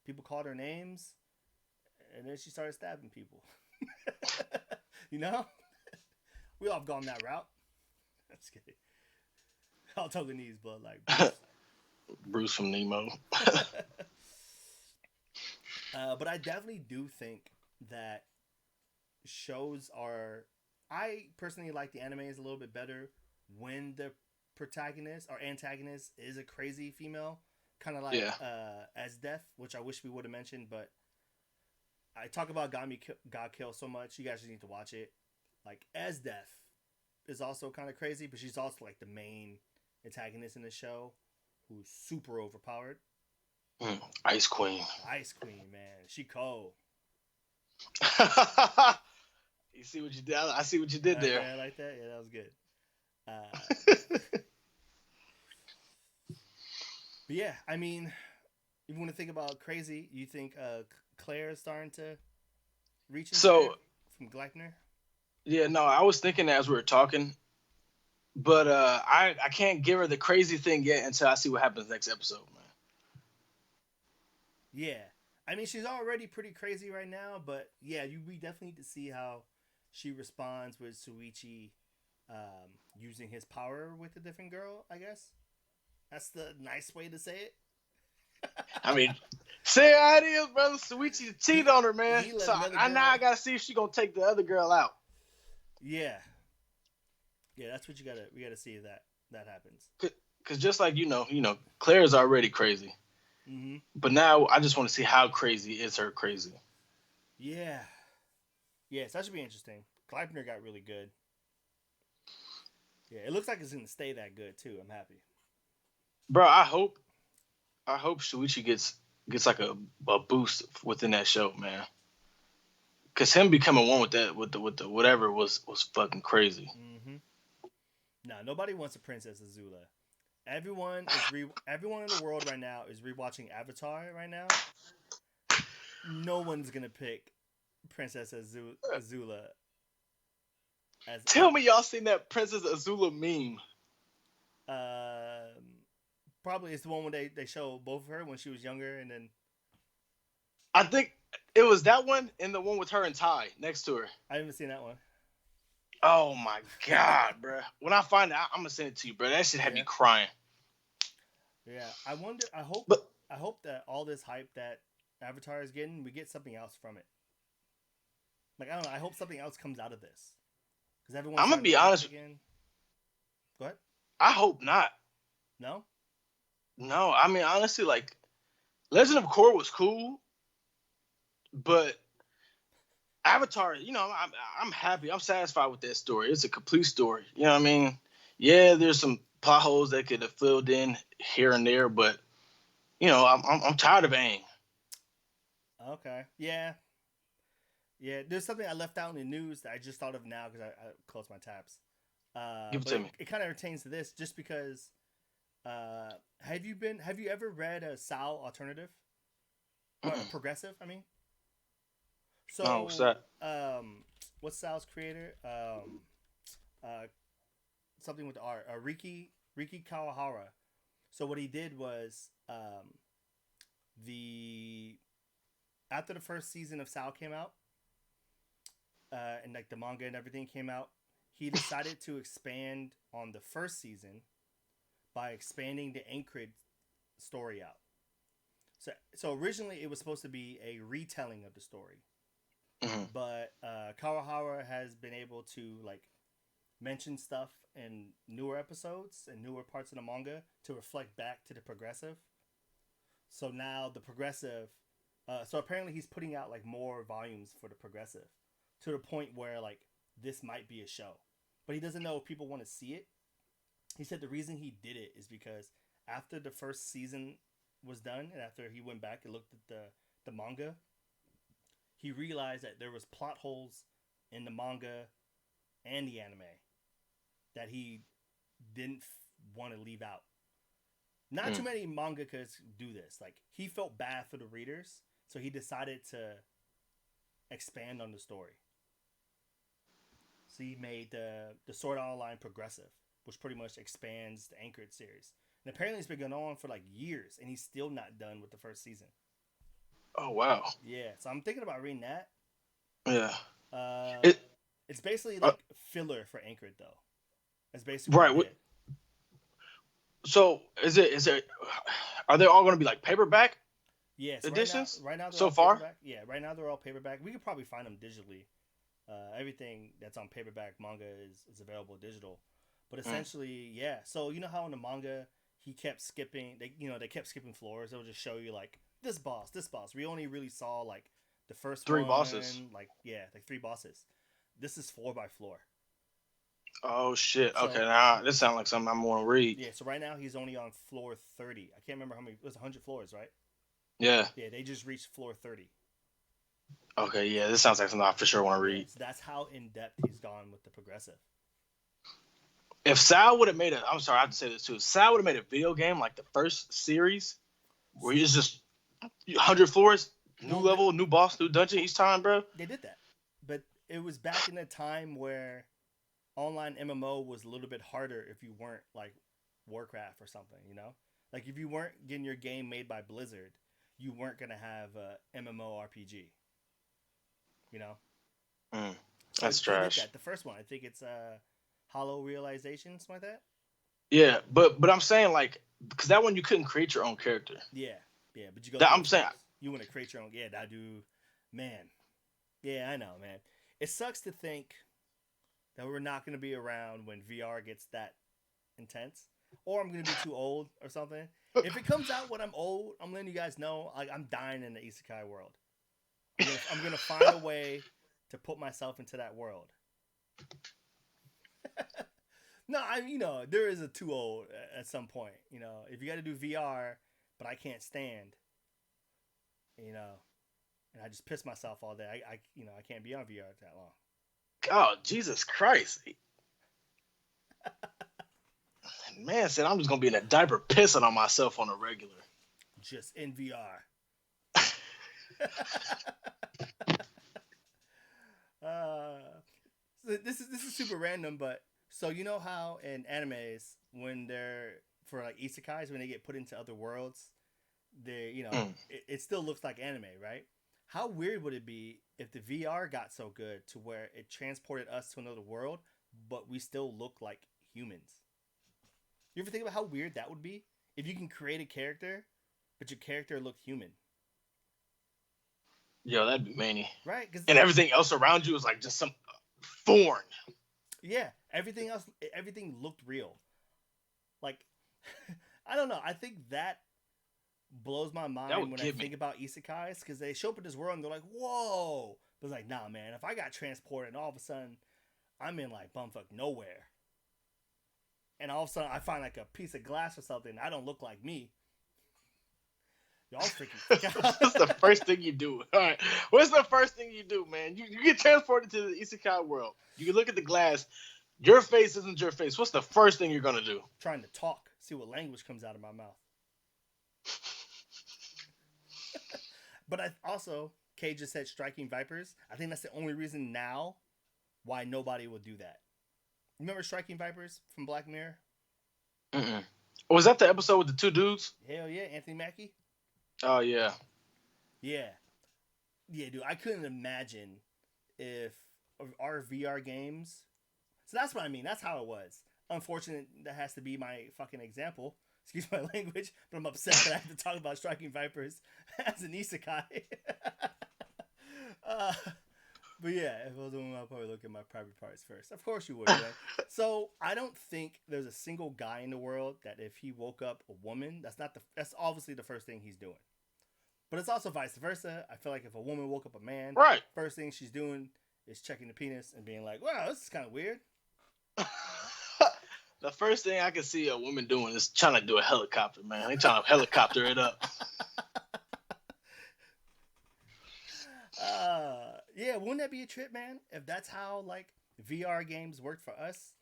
People called her names, and then she started stabbing people. You know, we all have gone that route. That's kidding. All Toganese, but like Bruce. Bruce from Nemo. But I definitely do think that shows are. I personally like the animes a little bit better when the protagonist or antagonist is a crazy female, kind of like Yeah. as Death, which I wish we would have mentioned, but I talk about God Kill so much. You guys just need to watch it. Like as Death is also kind of crazy, but she's also like the main antagonist in the show, who's super overpowered. Ice Queen. Ice Queen, man, she cold. You see what you did? I see what you did there. Okay, I like that. Yeah, that was good. Uh, but yeah, I mean, if you want to think about crazy, you think Claire is starting to reach into So from Gleipnir? yeah, no, I was thinking as we were talking, but I can't give her the crazy thing yet until I see what happens next episode, man. Yeah, I mean, she's already pretty crazy right now, but yeah, we definitely need to see how she responds with Suichi using his power with a different girl. I guess that's the nice way to say it. I mean, say how it is, brother. Suichi cheated on her, man. He let So another I now girl. I gotta see if she gonna take the other girl out. Yeah, yeah, that's what we gotta see if that happens. Cause just like Claire's already crazy, Mm-hmm. but now I just want to see how crazy is her crazy. Yeah, yeah, so that should be interesting. Gleipnir got really good. Yeah, it looks like it's gonna stay that good too. I'm happy. Bro, I hope Shuichi gets like a boost within that show, man. Cause him becoming one with that with the whatever was fucking crazy. Mm-hmm. Nah, nobody wants a Princess Azula. Everyone in the world right now is rewatching Avatar right now. No one's gonna pick Princess Azula as Tell me y'all seen that Princess Azula meme. um probably it's the one when they show both of her when she was younger and then I think it was that one and the one with her and Ty next to her. I haven't seen that one. Oh my god, bro! When I find it, I'm gonna send it to you, bro. That shit had me Yeah. crying. Yeah, I wonder. But I hope that all this hype that Avatar is getting, we get something else from it. Like I don't know. I hope something else comes out of this because everyone's I'm gonna starting be to hype it honest. again. Go ahead. I hope not. No. No, I mean honestly, like Legend of Korra was cool, but Avatar, I'm happy. I'm satisfied with that story. It's a complete story. You know what I mean? Yeah, there's some plot holes that could have filled in here and there, but I'm tired of Aang. Okay. Yeah. Yeah. There's something I left out in the news that I just thought of now because I closed my tabs. Give it But to me. it kind of pertains to this just because. Have you ever read a Sal alternative or Mm-mm. progressive? I mean. No, what's So, that? what's Sal's creator? Uh, Something with the R. Riki Kawahara. So what he did was the after the first season of Sal came out, and like the manga and everything came out, he decided to expand on the first season by expanding the Anchored story out. So originally it was supposed to be a retelling of the story, Mm-hmm. but Kawahara has been able to like mention stuff in newer episodes and newer parts of the manga to reflect back to the progressive. So now the progressive, so apparently he's putting out like more volumes for the progressive, to the point where like this might be a show, but he doesn't know if people want to see it. He said the reason he did it is because after the first season was done and after he went back and looked at the manga, he realized that there was plot holes in the manga and the anime that he didn't want to leave out. Not too many mangakas do this. Like he felt bad for the readers, so he decided to expand on the story. So he made the Sword Art Online progressive, which pretty much expands the Anchored series. And apparently it's been going on for like years, and he's still not done with the first season. Oh wow. Yeah, so I'm thinking about reading that. Yeah. Uh, It it's basically uh, like filler for Anchored though. That's basically what right. they did. So is it? Are they all going to be like paperback Yes, editions right now they're so all far? paperback. Yeah, right now they're all paperback. We could probably find them digitally. Everything that's on paperback manga is available digital. But Mm. essentially, yeah. So you know how in the manga he kept skipping. They kept skipping floors. They would just show you like this boss, this boss. We only really saw like the first Three bosses. one, like yeah, like three bosses. This is floor by floor. Oh shit. Okay, So now this sounds like something I'm going to read. yeah, so right now he's only on floor 30. I can't remember how many. It was 100 floors, right? Yeah. Yeah, they just reached floor 30. Okay. Yeah, this sounds like something I for sure want to read. Yes, that's how in depth he's gone with the progressive. If Sal would have made a, I'm sorry, I have to say this too. If Sal would have made a video game like the first series, where it's just 100 floors, new Well, level, new boss, new dungeon each time, bro. they did that, but it was back in a time where online MMO was a little bit harder if you weren't like Warcraft or something, you know? Like if you weren't getting your game made by Blizzard, you weren't gonna have a MMORPG, you know? Mm, So that's they did trash. that. The first one, I think it's Hollow Realization, something like that. Yeah, but I'm saying like because that one you couldn't create your own character. Yeah, yeah, but you go That through the I'm saying, steps. You want to create your own. Yeah, I do. Man, yeah, I know, man. It sucks to think that we're not gonna be around when VR gets that intense, or I'm gonna be too old or something. If it comes out when I'm old, I'm letting you guys know like I'm dying in the isekai world. I'm gonna find a way to put myself into that world. No, there is a too old at some point. If you got to do VR, but I can't stand, you know, and I just piss myself all day. I can't be on VR that long. oh Jesus Christ, man said I'm just gonna be in a diaper pissing on myself on a regular. Just in VR. uh, so this is super random, but so you know how in animes when they're for like isekais when they get put into other worlds, they Mm. it still looks like anime, right? How weird would it be if the VR got so good to where it transported us to another world, but we still look like humans? You ever think about how weird that would be if you can create a character, but your character looked human, Yo, that'd be many. right? Because And everything else around you is like just some foreign. yeah, everything looked real. Like, I don't know. I think that blows my That mind would when I give think me. about isekais because they show up in this world and they're like, whoa. But it's like, nah, man. If I got transported and all of a sudden I'm in like bumfuck nowhere, and all of a sudden I find like a piece of glass or something, I don't look like me. Y'all freaking freak What's the out. first thing you do? All right. What's the first thing you do, man? You get transported to the isekai world. You can look at the glass. Your face isn't your face. What's the first thing you're gonna do? Trying to talk, see what language comes out of my mouth. But I also, Kay just said striking vipers. I think that's the only reason now why nobody will do that. Remember striking vipers from Black Mirror? Mm-mm. Was that the episode with the two dudes? Hell yeah, Anthony Mackie. Oh yeah. Yeah, yeah, dude. I couldn't imagine if our VR games. So that's what I mean. That's how it was. Unfortunate that has to be my fucking example. Excuse my language, but I'm upset that I have to talk about striking vipers as an isekai. uh, but yeah, if I was a woman, I'd probably look at my private parts first. Of course you would, right? So I don't think there's a single guy in the world that if he woke up a woman, that's obviously the first thing he's doing. But it's also vice versa. I feel like if a woman woke up a man, Right. first thing she's doing is checking the penis and being like, wow, this is kind of weird. The first thing I can see a woman doing is trying to do a helicopter, man. They trying to helicopter it up. Yeah, wouldn't that be a trip, man? If that's how like VR games worked for us,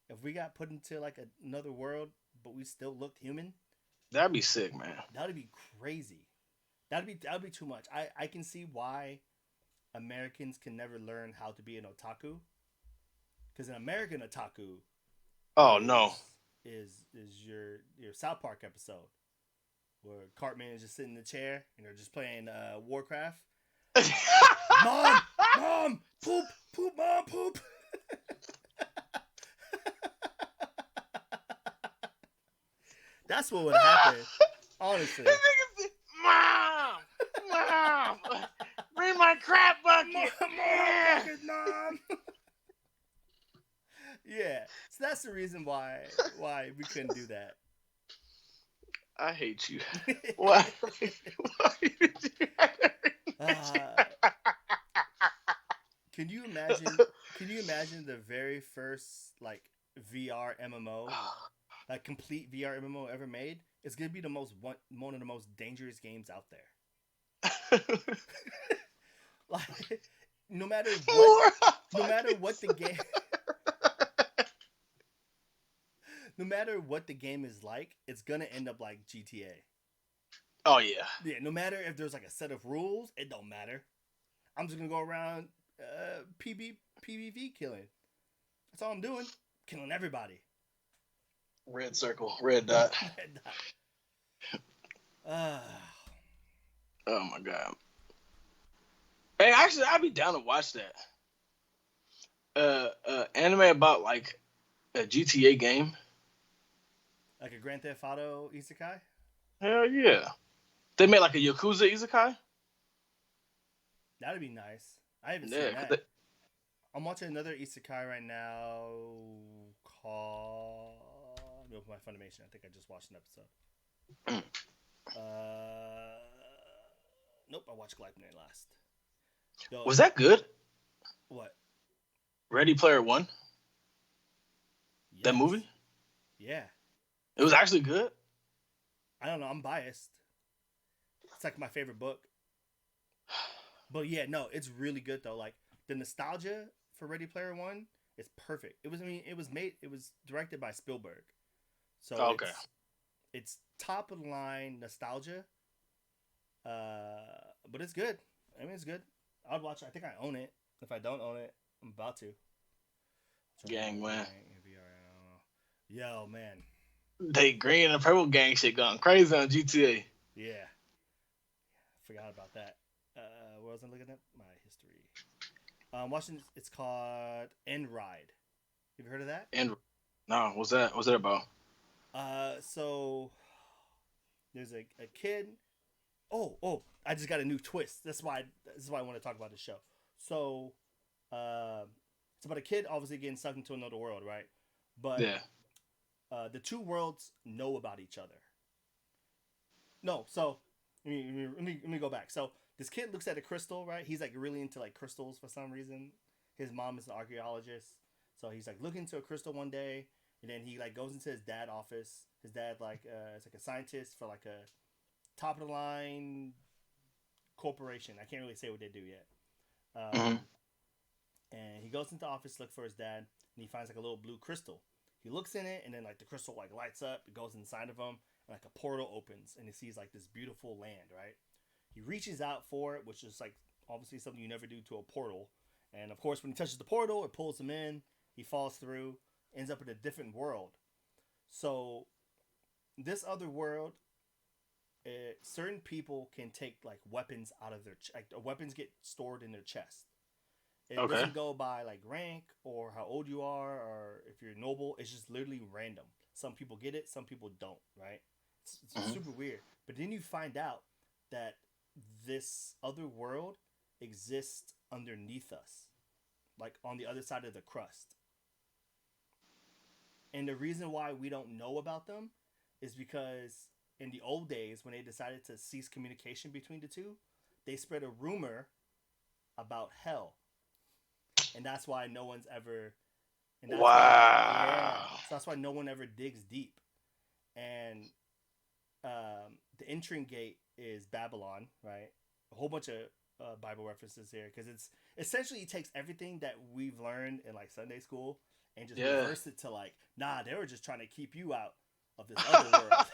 if we got put into like another world, but we still looked human, That'd be sick, man. that'd be crazy. That'd be too much. I can see why Americans can never learn how to be an otaku, because an American otaku Oh is no. is your South Park episode where Cartman is just sitting in the chair and they're just playing Warcraft. Mom, Mom, poop, poop, mom, poop. That's what would happen, honestly. This nigga said, Mom, bring my crap bucket. Mom, bucket, mom. Yeah, so that's the reason why we couldn't do that. I hate you. Why? Why did you have to Can you imagine? Can you imagine the very first like VR MMO, like complete VR MMO ever made? It's gonna be one of the most dangerous games out there. Like, no matter what the game, no matter what the game is like, it's gonna end up like GTA. Oh yeah. Yeah, no matter if there's like a set of rules, it don't matter. I'm just gonna go around PvP killing. That's all I'm doing. Killing everybody. Red circle, red dot. Red dot. Oh my god. Hey, actually, I'd be down to watch that. Anime about like a GTA game. Like a Grand Theft Auto isekai? Hell yeah. They made like a Yakuza isekai. That'd be nice. I haven't Yeah, seen that. I'm watching another isekai right now called... Let me open my Funimation. I think I just watched an episode. Nope, I watched Glypnir last. Yo, Was that good? What? Ready Player One? Yes. That movie? Yeah. It was actually good? I don't know. I'm biased. It's like my favorite book. But yeah, no, it's really good though. Like the nostalgia for Ready Player One is perfect. It was directed by Spielberg. So okay. It's top of the line nostalgia. But it's good. I mean, it's good. I'd watch it. I think I own it. If I don't own it, I'm about to. Gang, man. Yo, man. They green and purple gang shit going crazy on GTA. Yeah. Forgot about that. What was I looking at? My history. I'm watching. It's called End Ride. You've heard of that? No, what's that? What's that about? So there's a kid. Oh! I just got a new twist. That's why I want to talk about the show. So, it's about a kid obviously getting sucked into another world, right? But yeah. The two worlds know about each other. No, so let me go back. So this kid looks at a crystal, right? He's like really into like crystals for some reason. His mom is an archaeologist, so he's like looking into a crystal one day, and then he like goes into his dad's office. His dad like is like a scientist for like a top of the line corporation. I can't really say what they do yet. And he goes into the office to look for his dad, and he finds like a little blue crystal. He looks in it, and then like the crystal like lights up. It goes inside of him, and like a portal opens, and he sees like this beautiful land. Right? He reaches out for it, which is like obviously something you never do to a portal. And of course, when he touches the portal, it pulls him in. He falls through, ends up in a different world. So this other world, certain people can take like weapons out of their weapons get stored in their chest. It doesn't go by like rank or how old you are or if you're noble. It's just literally random. Some people get it, some people don't. Right? It's super weird. But then you find out that this other world exists underneath us, like on the other side of the crust. And the reason why we don't know about them is because in the old days, when they decided to cease communication between the two, they spread a rumor about hell. And that's why no one's ever... And that's so that's why no one ever digs deep. And the entering gate is Babylon, right? A whole bunch of Bible references here. Because it's essentially, it takes everything that we've learned in like Sunday school and just reverse it to like, nah, they were just trying to keep you out of this other world.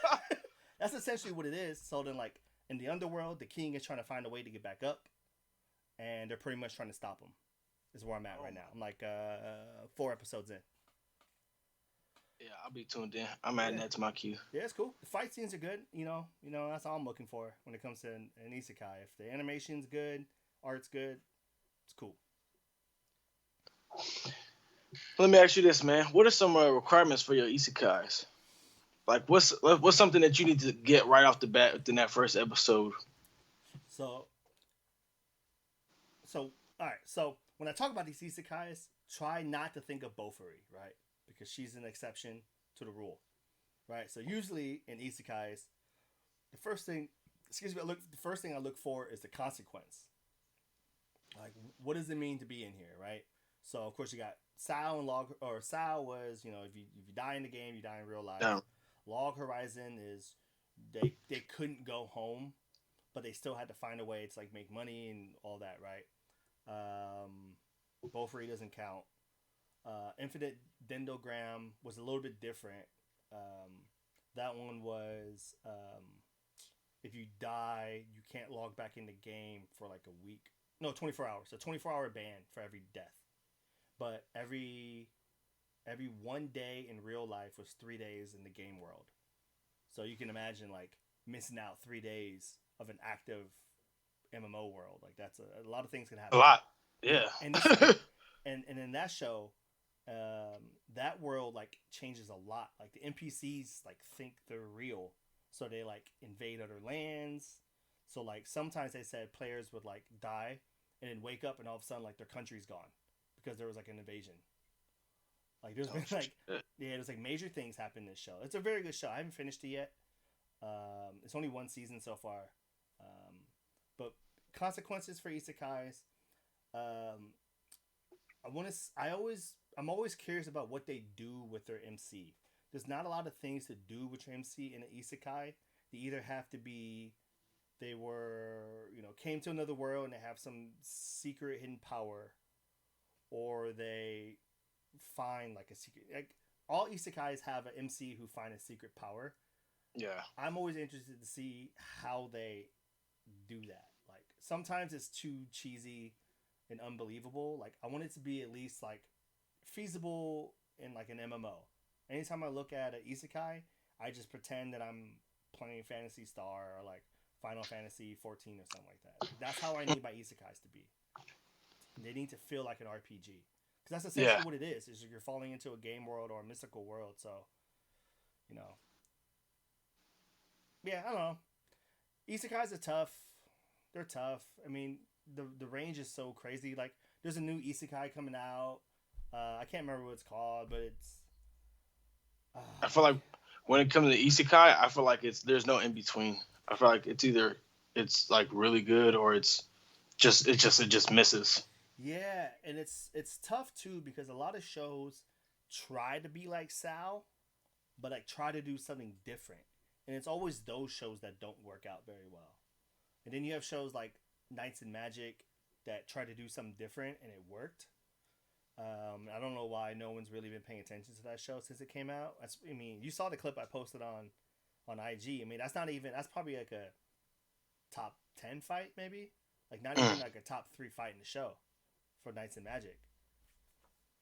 That's essentially what it is. So then like in the underworld, the king is trying to find a way to get back up, and they're pretty much trying to stop him. Is where I'm at right now. I'm like 4 episodes in. Yeah, I'll be tuned in. I'm adding that to my queue. Yeah, it's cool. The fight scenes are good. You know, that's all I'm looking for when it comes to an isekai. If the animation's good, art's good, it's cool. Let me ask you this, man. What are some requirements for your isekais? Like, what's something that you need to get right off the bat within that first episode? So so all right. So when I talk about these isekais, try not to think of Bofuri, right? Because she's an exception to the rule, right? So usually in isekais, the first thing, excuse me, the first thing I look for is the consequence. Like, what does it mean to be in here, right? So of course you got Sao and Log, or Sao was, if you die in the game, you die in real life. Um, Log Horizon is they couldn't go home, but they still had to find a way to like make money and all that, right? Bofuri doesn't count. Infinite Dendrogram was a little bit different. That one was if you die, you can't log back in the game for like a week. No, 24 hours. So 24-hour ban for every death. But every 1 day in real life was 3 days in the game world. So you can imagine like missing out 3 days of an active MMO world. Like that's a lot of things can a happen. lot. Yeah. And this and in that show, that world like changes a lot. Like the NPCs like think they're real, so they like invade other lands. So like sometimes they said players would like die and then wake up and all of a sudden like their country's gone because there was like an invasion. Like there's been like there's like major things happen in this show. It's a very good show. I haven't finished it yet. It's only one season so far. But consequences for isekais. I'm always curious about what they do with their MC. There's not a lot of things to do with your MC in an isekai. They either have to be they were, came to another world and they have some secret hidden power, or they find like a secret. Like all isekais have an MC who find a secret power. Yeah. I'm always interested to see how they do that. Like sometimes it's too cheesy and unbelievable. Like I want it to be at least like feasible in like an MMO. Anytime I look at an isekai, I just pretend that I'm playing Phantasy Star or like Final Fantasy 14 or something like that. That's how I need my isekais to be. They need to feel like an RPG. Because that's essentially what it is you're falling into a game world or a mystical world. So, you know. Yeah, I don't know. Isekais are tough. They're tough. I mean, the range is so crazy. Like, there's a new isekai coming out. I can't remember what it's called, but it's. I feel like when it comes to isekai, I feel like there's no in between. I feel like it's like really good or it just misses. Yeah, and it's tough too because a lot of shows try to be like Sal, but like try to do something different, and it's always those shows that don't work out very well. And then you have shows like Knights and Magic that try to do something different and it worked. I don't know why no one's really been paying attention to that show since it came out. I mean, you saw the clip I posted on IG. I mean, that's probably like a top 10 fight maybe, like not even like a top 3 fight in the show for Knights and Magic.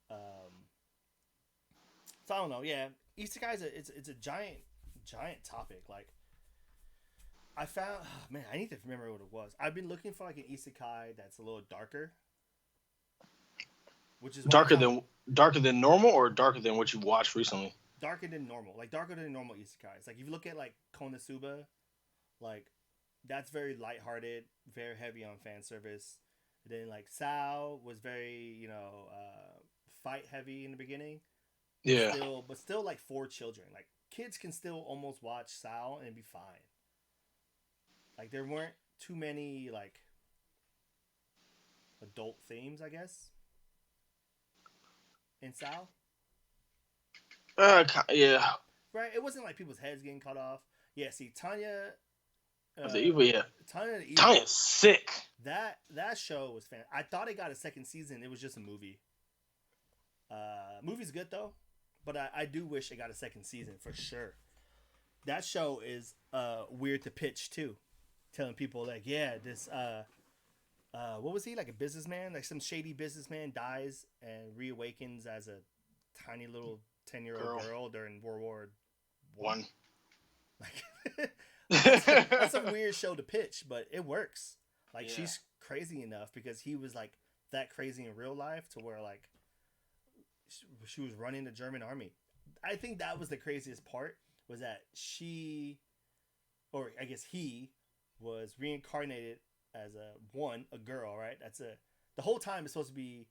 So I don't know. Yeah, Isekai it's a giant topic. Like I found, man, I need to remember what it was. I've been looking for like an isekai that's a little darker, which is darker than normal or darker than what you watched recently. Darker than normal, like darker than normal isekais. Like if you look at like Konosuba, like that's very lighthearted, very heavy on fan service. And then like Sao was very fight heavy in the beginning. Yeah. But still like for children. Like kids can still almost watch Sao and be fine. Like there weren't too many like adult themes, I guess, in Sao. Yeah. Right? It wasn't like people's heads getting cut off. Yeah, see, Tanya. The evil, yeah. Tanya the Evil. Tanya's sick. That show was fan. I thought it got a second season. It was just a movie. Movie's good though, but I do wish it got a second season for sure. That show is weird to pitch too. Telling people like, yeah, this what was he, like a businessman, like some shady businessman dies and reawakens as a tiny little 10-year-old girl during World War One. Like that's a weird show to pitch, but it works. Like she's crazy enough because he was like that crazy in real life to where like she was running the German army. I think that was the craziest part, was that she, or I guess he, was reincarnated as a girl, right? The whole time it's supposed to be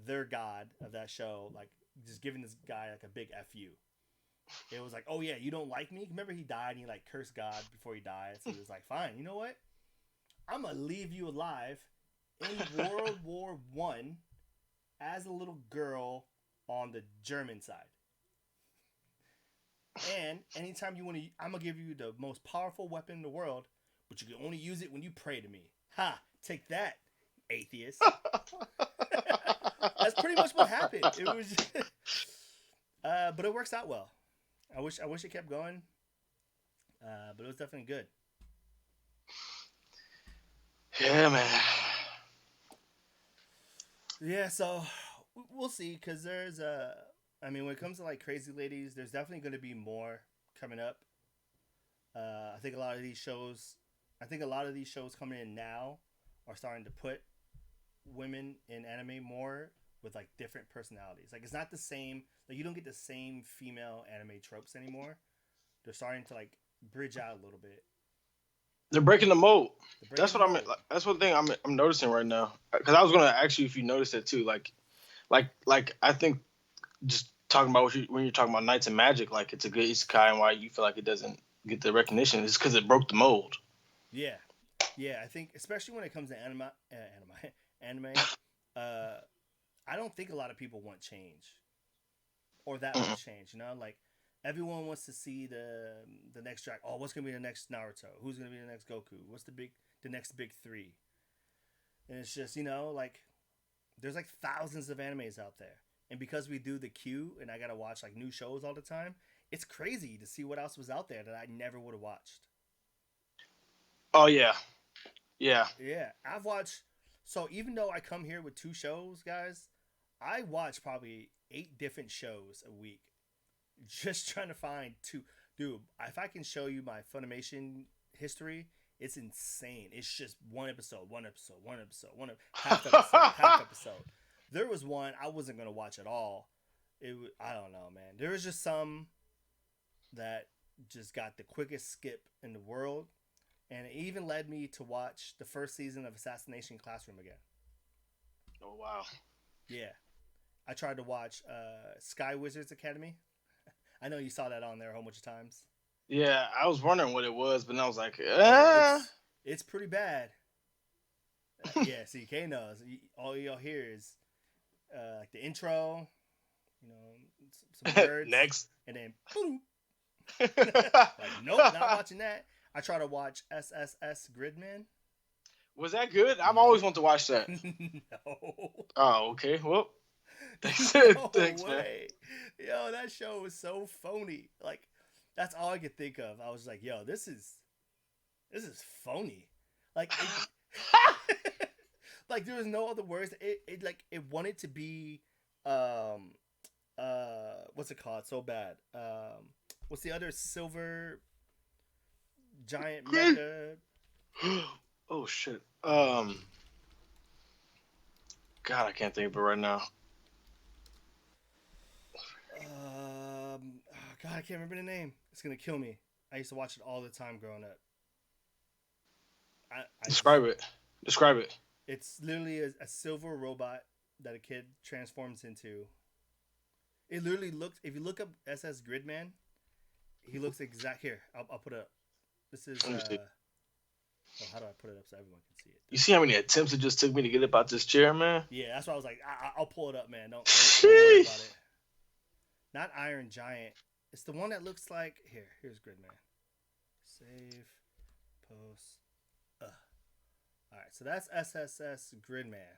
their god of that show, like just giving this guy like a big fu. It was like, oh yeah, you don't like me? Remember he died and he like cursed God before he died. So he was like, fine, you know what? I'm gonna leave you alive in World War One as a little girl on the German side. And anytime you want to, I'm gonna give you the most powerful weapon in the world, but you can only use it when you pray to me. Ha! Take that, atheist. That's pretty much what happened. It was, but it works out well. I wish it kept going, but it was definitely good. Yeah, man. Yeah, so we'll see, because there's I mean, when it comes to like Crazy Ladies, there's definitely going to be more coming up. I think a lot of these shows coming in now are starting to put women in anime more with like different personalities. Like it's not the same. Like you don't get the same female anime tropes anymore. They're starting to like bridge out a little bit. They're breaking the mold. That's what I'm. That's one thing I'm noticing right now. Because I was gonna ask you if you noticed it too. Like I think just talking about when you're talking about Knights and Magic, like it's a good isekai, and why you feel like it doesn't get the recognition is because it broke the mold. Yeah, I think especially when it comes to anime, I don't think a lot of people want change, or that much change. You know, like everyone wants to see the next track. Oh, what's gonna be the next Naruto? Who's gonna be the next Goku? What's the next big three? And it's just, like there's like thousands of animes out there, and because we do the queue and I gotta watch like new shows all the time, it's crazy to see what else was out there that I never would have watched. Oh yeah. Yeah. I've watched. So even though I come here with 2 shows, guys, I watch probably 8 different shows a week, just trying to find 2. Dude, if I can show you my Funimation history, it's insane. It's just one episode, half episode. There was one I wasn't gonna watch at all. I don't know, man. There was just some that just got the quickest skip in the world. And it even led me to watch the first season of Assassination Classroom again. Oh wow. Yeah, I tried to watch Sky Wizards Academy. I know you saw that on there a whole bunch of times. Yeah, I was wondering what it was, but then I was like, it's pretty bad. Yeah, CK knows. All y'all hear is like the intro, some words. Next. And then, boom. Like, nope, not watching that. I try to watch SSS Gridman. Was that good? I've always wanted to watch that. No. Oh, okay. Well, thanks, No thanks, man. way. Yo, that show was so phony. Like, that's all I could think of. I was like, yo, this is phony. Like, like there was no other words. It wanted to be, what's it called? So bad. What's the other silver giant mecha? Oh shit. God, I can't think of it right now. God, I can't remember the name. It's gonna kill me. I used to watch it all the time growing up. Describe it. It's literally a silver robot that a kid transforms into. It literally looks. If you look up SS Gridman, he looks exact. Here, I'll put it up. This is. How do I put it up so everyone can see it? You see how many attempts it just took me to get up out this chair, man? Yeah, that's why I was like, I'll pull it up, man. Don't worry about it. Not Iron Giant. It's the one that looks like Here's Gridman. Save, post. All right, so that's SSS Gridman.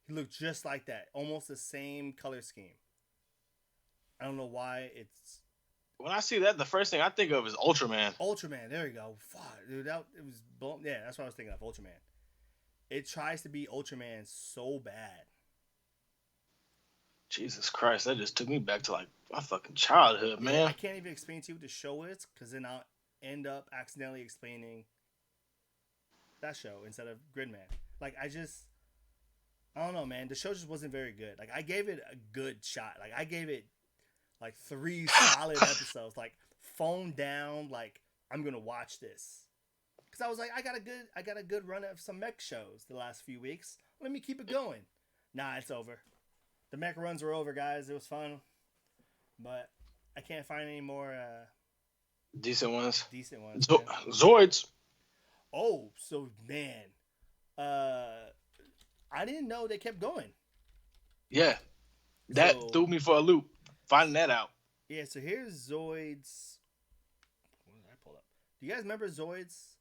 He looked just like that, almost the same color scheme. I don't know why it's. When I see that, the first thing I think of is Ultraman. Ultraman, there you go. Fuck, dude, it was blown. Yeah, that's what I was thinking of. Ultraman. It tries to be Ultraman so bad. Jesus Christ, that just took me back to like my fucking childhood, man. I can't even explain to you what the show is, because then I'll end up accidentally explaining that show instead of Gridman. Like, I don't know, man. The show just wasn't very good. Like I gave it a good shot. Like I gave it like 3 solid episodes. Like phone down. Like I'm gonna watch this because I was like, I got a good run of some mech shows the last few weeks. Let me keep it going. Nah, it's over. The mech runs were over, guys. It was fun, but I can't find any more Decent ones. decent ones. Man. Zoids. Oh, so man, I didn't know they kept going. Yeah. That So- threw me for a loop. Finding that out. Yeah, so here's Zoids. What did I pull up? Do you guys remember Zoids?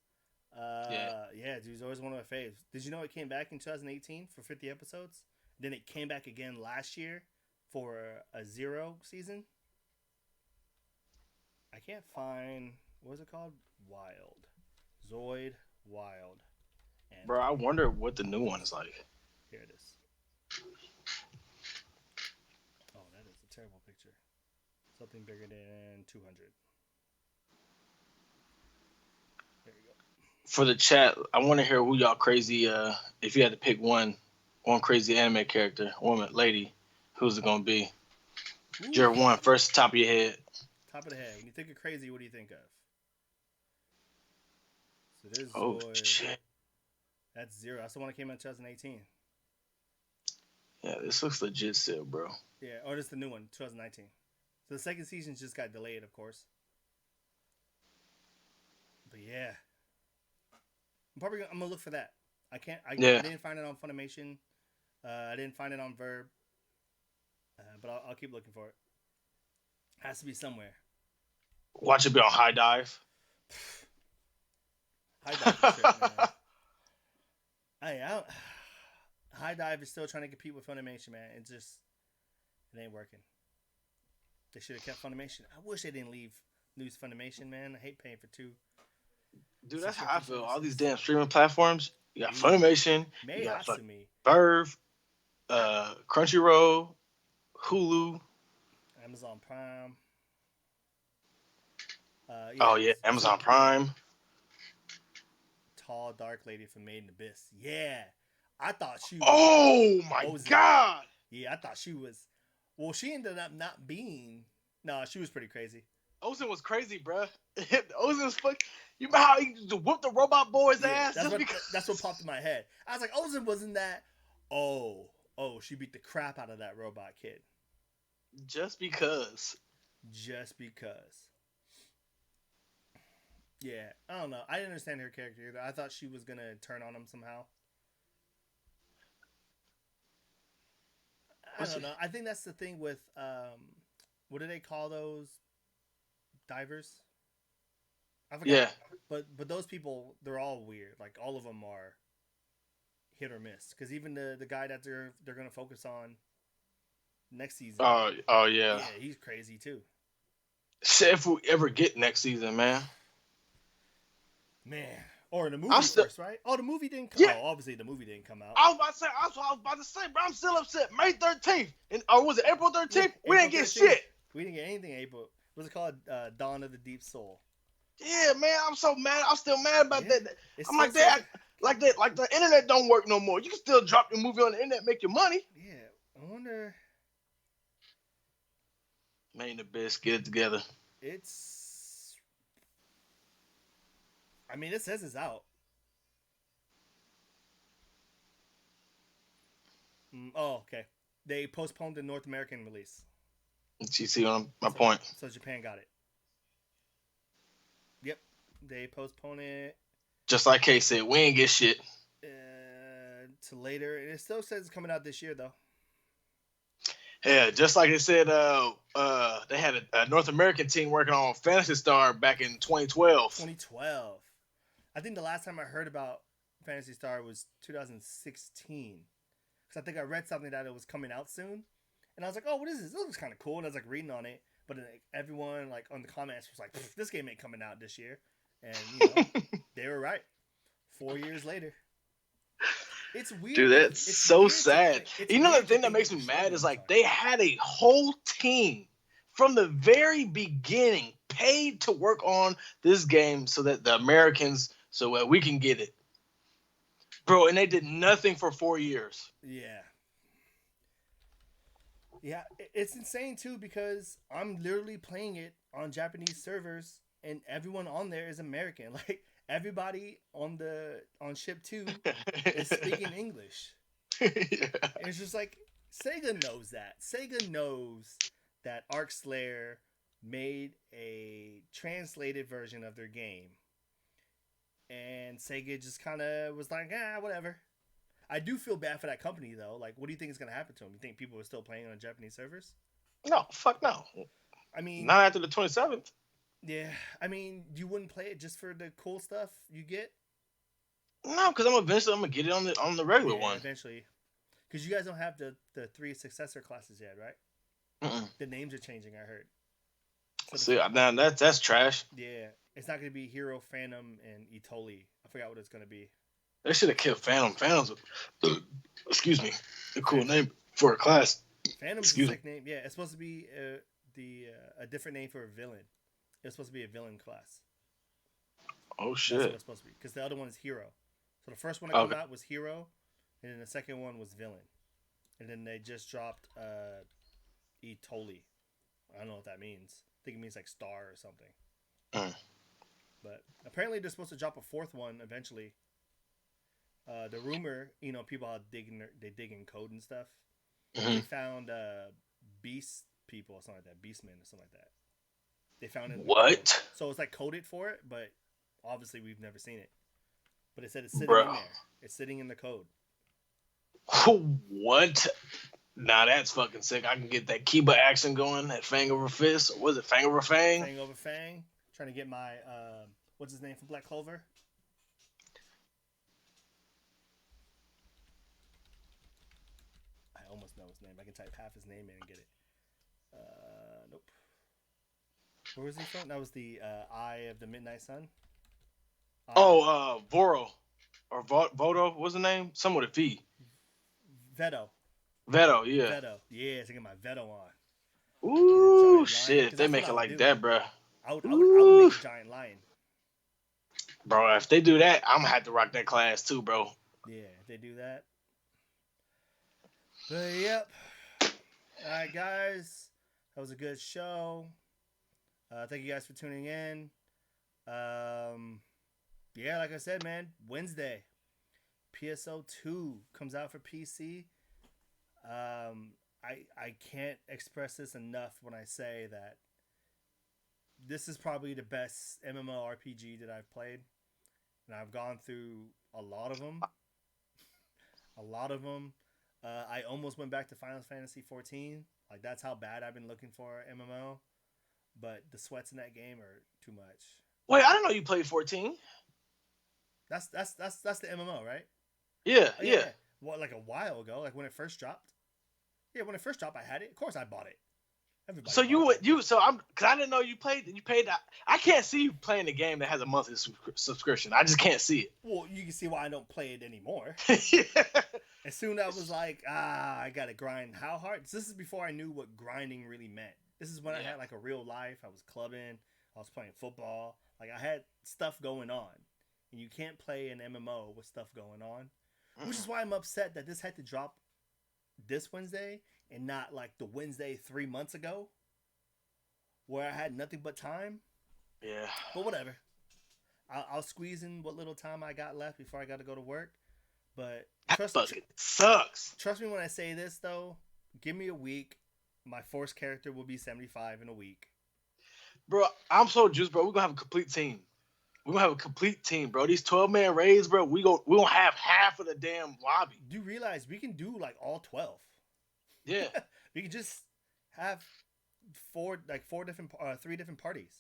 Yeah, dude, Zoids one of my faves. Did you know it came back in 2018 for 50 episodes? Then it came back again last year for a 0 season. I can't find, what is it called? Wild. Zoid Wild. And Bro, I wonder what the new one is like. here it is. Oh, that is a terrible picture. Something bigger than 200. There you go. For the chat, I want to hear who y'all crazy. If you had to pick one crazy anime character, woman, lady, who's it gonna be? Your one, first top of your head. Top of the head. When you think of crazy, what do you think of? So there's Oh Zoid. shit! That's 0. That's the one that came out in 2018. Yeah, this looks legit, still, bro. Yeah, or this is the new one, 2019. So the second season just got delayed, of course. But yeah, I'm gonna look for that. I didn't find it on Funimation. I didn't find it on Verb. But I'll keep looking for it. Has to be somewhere. Watch it be on High Dive. High Dive is shit, man. High Dive is still trying to compete with Funimation, man. It ain't working. They should have kept Funimation. I wish they didn't leave News Funimation, man. I hate paying for 2. Dude, that's how I feel. All these damn streaming platforms. You got Funimation. May You got Hatsumi, Verve, Crunchyroll, Hulu. Amazon Prime. Oh yeah, Amazon Prime. Tall, dark lady from Made in Abyss. Yeah. I thought she was. Oh my Ozzy. god. Yeah, I thought she was. Well, she ended up not being. No, she was pretty crazy. Ozen was crazy, bruh. Ozen was fuck. You remember how he whooped the robot boy's ass? That's what popped in my head. I was like, Ozen wasn't that. Oh, she beat the crap out of that robot kid. Just because. Yeah, I don't know. I didn't understand her character either. I thought she was gonna turn on him somehow. I don't know. I think that's the thing with what do they call those divers? I forgot. Yeah. But those people, they're all weird. Like all of them are hit or miss. Because even the guy that they're gonna focus on next season. Oh yeah. Yeah, he's crazy too. Shit, if we ever get next season, man. Man. Or in the movie first, right? Oh, the movie didn't come out. Oh, obviously the movie didn't come out. I was about to say, bro, I'm still upset. May 13th. Or was it April 13th? Yeah, we didn't get shit. We didn't get anything April. What's it called? Dawn of the Deep Soul. Yeah, man, I'm so mad. I'm still mad about that. It's I'm like that. Like the internet don't work no more. You can still drop your movie on the internet, make your money. Yeah, I wonder. Man, the best get it together. I mean, it says it's out. Oh, okay. They postponed the North American release. You see on my point. So Japan got it. Yep. They postponed it. Just like Kay said, we ain't get shit. To later. And it still says it's coming out this year, though. Yeah, just like it said, they had a North American team working on Phantasy Star back in 2012. 2012. I think the last time I heard about Phantasy Star was 2016. Because I think I read something that it was coming out soon. And I was like, oh, what is this? This looks kind of cool. And I was like reading on it. But then, like, everyone like on the comments was like, this game ain't coming out this year. And, you know, they were right. 4 years later. It's weird. Dude, that's so sad. You know, the thing that makes me mad is like they had a whole team from the very beginning paid to work on this game so that the Americans, so we can get it. bro, and they did nothing for 4 years. Yeah. Yeah, it's insane too because I'm literally playing it on Japanese servers and everyone on there is American. Like everybody on ship 2 is speaking English. Yeah. And it's just like Sega knows that. Sega knows that Arc Slayer made a translated version of their game. And Sega just kind of was like, whatever. I do feel bad for that company though. Like, what do you think is going to happen to them? You think people are still playing on Japanese servers? No, fuck no. I mean, Not after the 27th. yeah. I mean, you wouldn't play it just for the cool stuff you get? No, because I'm gonna get it on the regular Yeah, one. eventually. Because you guys don't have the 3 successor classes yet, right? Mm-mm. The names are changing, I heard. So See, now that's trash. yeah, it's not going to be Hero, Phantom, and Itoli. I forgot what it's going to be. They should have killed Phantom. Phantom's excuse me, a cool name for a class. Phantom's a sick name. Yeah, it's supposed to be a different name for a villain. It's supposed to be a villain class. Oh That's shit. what it's supposed to be. Because the other one is Hero. So the first one that came out was Hero, and then the second one was Villain. And then they just dropped Itoli. I don't know what that means. I think it means like star or something. But apparently they're supposed to drop a 4th one eventually. The rumor, people how they dig in code and stuff. They found beast people or something like that, beastmen or something like that. They found it. What? So it's like coded for it, but obviously we've never seen it. But it said it's sitting in there. It's sitting in the code. What? Nah, that's fucking sick. I can get that Kiba action going, that Fang over Fist. Or was it Fang over Fang? Fang over Fang. Trying to get my what's his name from Black Clover? I almost know his name. I can type half his name in and get it. Nope. Where was he from? That was the Eye of the Midnight Sun. Voro. Or Vodo, what's the name? Someone with a V. Veto, yeah. Veto. Yeah, to get my Veto on. Ooh, shit. If they make it like that, bro. I would make a giant lion. Bro, if they do that, I'm going to have to rock that class too, bro. Yeah, if they do that. But, yep. All right, guys. That was a good show. Thank you guys for tuning in. Yeah, like I said, man, Wednesday, PSO 2 comes out for PC. I can't express this enough when I say that this is probably the best MMORPG that I've played. And I've gone through a lot of them. I almost went back to Final Fantasy 14. Like, that's how bad I've been looking for MMO. But the sweats in that game are too much. Wait, I didn't know you played 14. That's the MMO, right? Yeah. Well, like a while ago, like when it first dropped. Yeah, when it first dropped, I had it. Of course, I bought it. Everybody. So because I didn't know you played. You paid. I can't see you playing a game that has a monthly subscription. I just can't see it. Well, you can see why I don't play it anymore. Yeah. As soon as I was like, I gotta grind. How hard? This is before I knew what grinding really meant. This is when I had like a real life. I was clubbing. I was playing football. Like I had stuff going on, and you can't play an MMO with stuff going on. Which is why I'm upset that this had to drop this Wednesday and not like the Wednesday 3 months ago where I had nothing but time. Yeah. But whatever. I'll squeeze in what little time I got left before I got to go to work. But sucks. Trust me when I say this, though. Give me a week. My Force character will be 75 in a week. Bro, I'm so juiced, bro. We're going to have a complete team. Bro. These 12-man raids, bro, we gonna have half of the damn lobby. Do you realize we can do like all 12? Yeah. We can just have three different parties.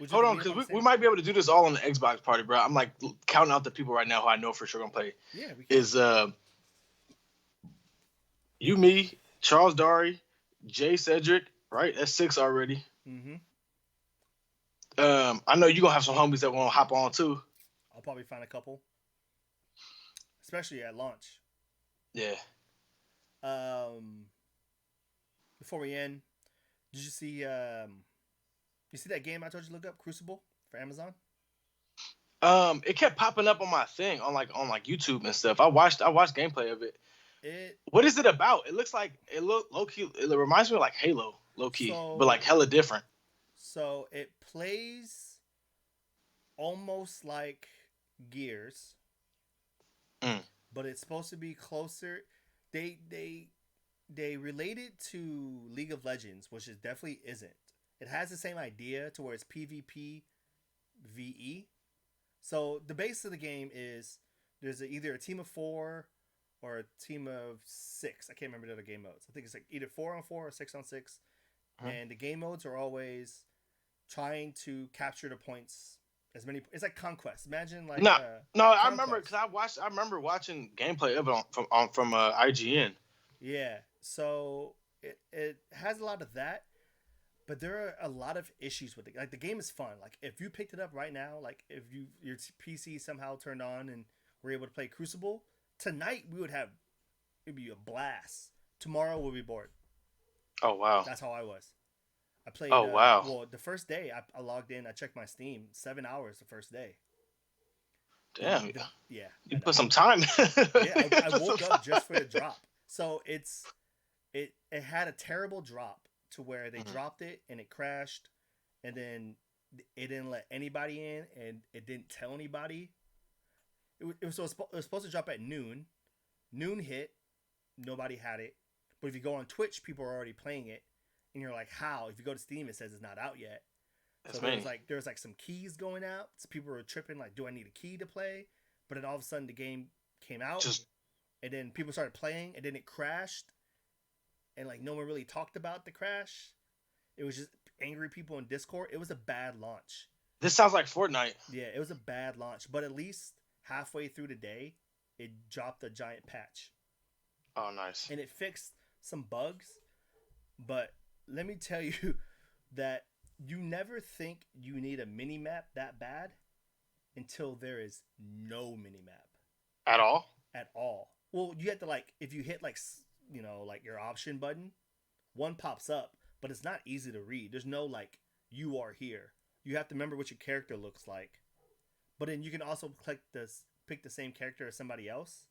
Hold on, because we might be able to do this all on the Xbox party, bro. I'm like counting out the people right now who I know for sure gonna play. Yeah, we can. Is you, me, Charles Dari, Jay Cedric, right? That's 6 already. Mm-hmm. I know you gonna have some homies that want to hop on too. I'll probably find a couple, especially at launch. Yeah. Before we end, did you see? You see that game I told you to look up, Crucible, for Amazon? It kept popping up on my thing on YouTube and stuff. I watched gameplay of it. It What is it about? It look low key. It reminds me of like Halo, low key, but like so hella different. so it plays almost like Gears, Mm. but it's supposed to be closer. They relate it to League of Legends, which it definitely isn't. It has the same idea to where it's PvP VE. So the base of the game is there's either a team of 4 or a team of 6. I can't remember the other game modes. I think it's like either 4-on-4 or 6-on-6. Mhm. And the game modes are always trying to capture the points as many. It's like Conquest. Imagine like No, no, I remember Conquest. because I remember watching gameplay of it from IGN. Yeah. So it has a lot of that, but there are a lot of issues with it. Like the game is fun. Like if you picked it up right now, like if your PC somehow turned on and were able to play Crucible tonight, it'd be a blast. Tomorrow we'll be bored. Oh wow. That's how I was. I played. Oh wow. Well, the first day I logged in. I checked my Steam. 7 hours the first day. Damn. Yeah. You put some time. Yeah, I woke up just for the drop. So it had a terrible drop to where they dropped it and it crashed, and then it didn't let anybody in and it didn't tell anybody. It was supposed to drop at noon. Noon hit, nobody had it. But if you go on Twitch, people are already playing it, and you're like, how? If you go to Steam, it says it's not out yet. That's So there was like some keys going out. So people were tripping, like, do I need a key to play? But then all of a sudden the game came out, Just and then people started playing, and then it crashed, and like no one really talked about the crash. It was just angry people in Discord. It was a bad launch. this sounds like Fortnite. Yeah, it was a bad launch. But at least halfway through the day, it dropped a giant patch, Oh nice. and it fixed some bugs. But let me tell you that you never think you need a mini map that bad until there is no mini map At all? at all. Well, you have to like if you hit like like your option button, one pops up, but it's not easy to read. There's no like you are here. You have to remember what your character looks like. But then you can also pick the same character as somebody else.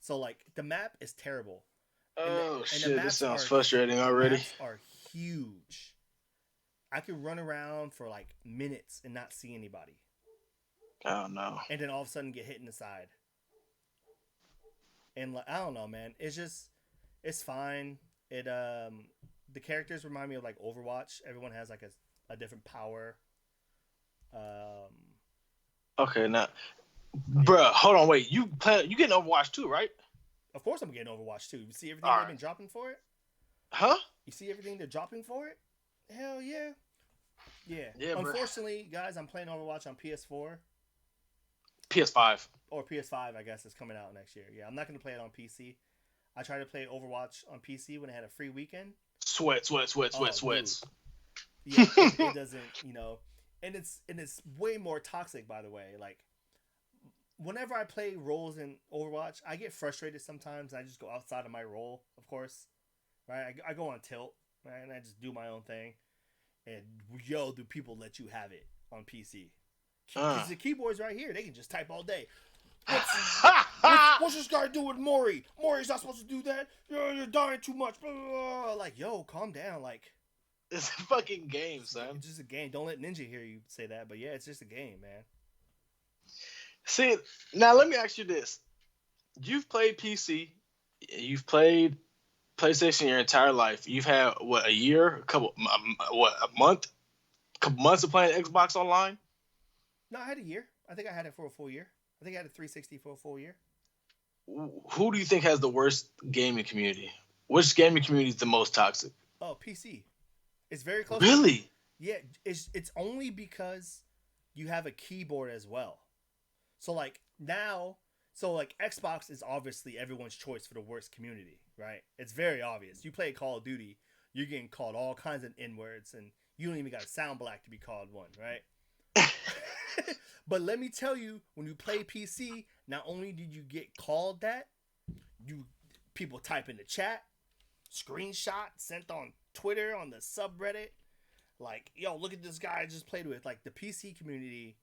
So like the map is terrible. Oh the shit! This maps sounds are- frustrating already. Maps are huge. I could run around for like minutes and not see anybody, Oh no. and then all of a sudden get hit in the side. And like I don't know, man. It's fine. The characters remind me of like Overwatch. Everyone has like a different power. Okay, now, bruh, hold on, wait. You getting Overwatch too, right? Of course, I'm getting Overwatch too. You see everything All they've right. been dropping for it. Huh? You see everything they're dropping for it. Hell yeah. Yeah. Yeah, bro. Unfortunately, guys, I'm playing Overwatch on PS4 PS5. or PS5. I guess is coming out next year. Yeah, I'm not gonna play it on PC. I tried to play Overwatch on PC when it had a free weekend. Sweats. Oh, Sweats. Yeah, it doesn't, and it's way more toxic, by the way. Like, whenever I play roles in Overwatch, I get frustrated sometimes. And I just go outside of my role, of course, right? I go on tilt, right, and I just do my own thing. And yo, do people let you have it on PC? Because the keyboard's right here, they can just type all day. What's this guy doing with Mori? Mori's not supposed to do that. You're dying too much. Blah, blah, blah. Like, yo, calm down. Like, It's a fucking game, son. it's just a game. Don't let Ninja hear you say that. But yeah, it's just a game, man. See, now let me ask you this: you've played PC, you've played PlayStation your entire life. You've had what, a year, a month, couple months of playing Xbox online. No, I had a year. I think I had it for a full year. I think I had a 360 for a full year. Who do you think has the worst gaming community? Which gaming community is the most toxic? Oh, PC. It's very close. Really? Yeah, it's only because you have a keyboard as well. So like Xbox is obviously everyone's choice for the worst community, right? It's very obvious. You play Call of Duty, you're getting called all kinds of N-words, and you don't even got to sound black to be called one, right? But let me tell you, when you play PC, not only did you get called that, people type in the chat, screenshot sent on Twitter on the subreddit, like, yo, look at this guy I just played with. Like, the PC community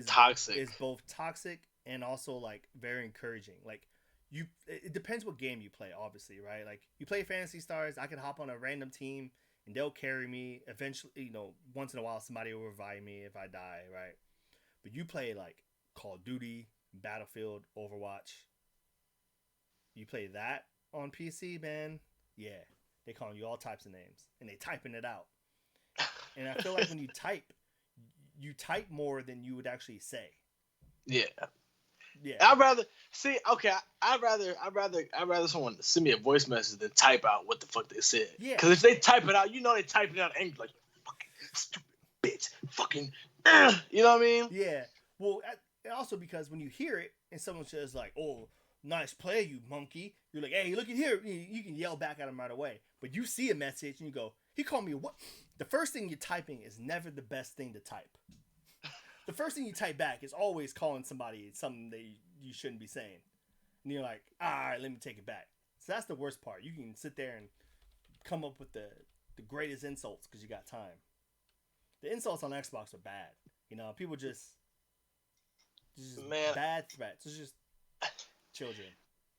toxic. is both toxic and also like very encouraging. Like it depends what game you play, obviously, right? Like you play Fantasy Stars, I can hop on a random team and they'll carry me. Eventually, once in a while somebody will revive me if I die, right? But you play like Call of Duty, Battlefield, Overwatch. You play that on PC, man. Yeah, they calling you all types of names and they typing it out. And I feel like when you type more than you would actually say. Yeah. Yeah. I'd rather see. Okay, I'd rather someone send me a voice message than type out what the fuck they said. Yeah. Because if they type it out, they type it out angry, like fucking stupid bitch, fucking. You know what I mean? Yeah. Well, also because when you hear it and someone says like, "Oh, nice play, you monkey," you're like, "Hey, look at here." You can yell back at them right away. But you see a message and you go, "He called me what?" The first thing you're typing is never the best thing to type. The first thing you type back is always calling somebody something that you shouldn't be saying. And you're like, all right, let me take it back. So that's the worst part. You can sit there and come up with the greatest insults because you got time. The insults on Xbox are bad. People just Man, bad threats. It's just children.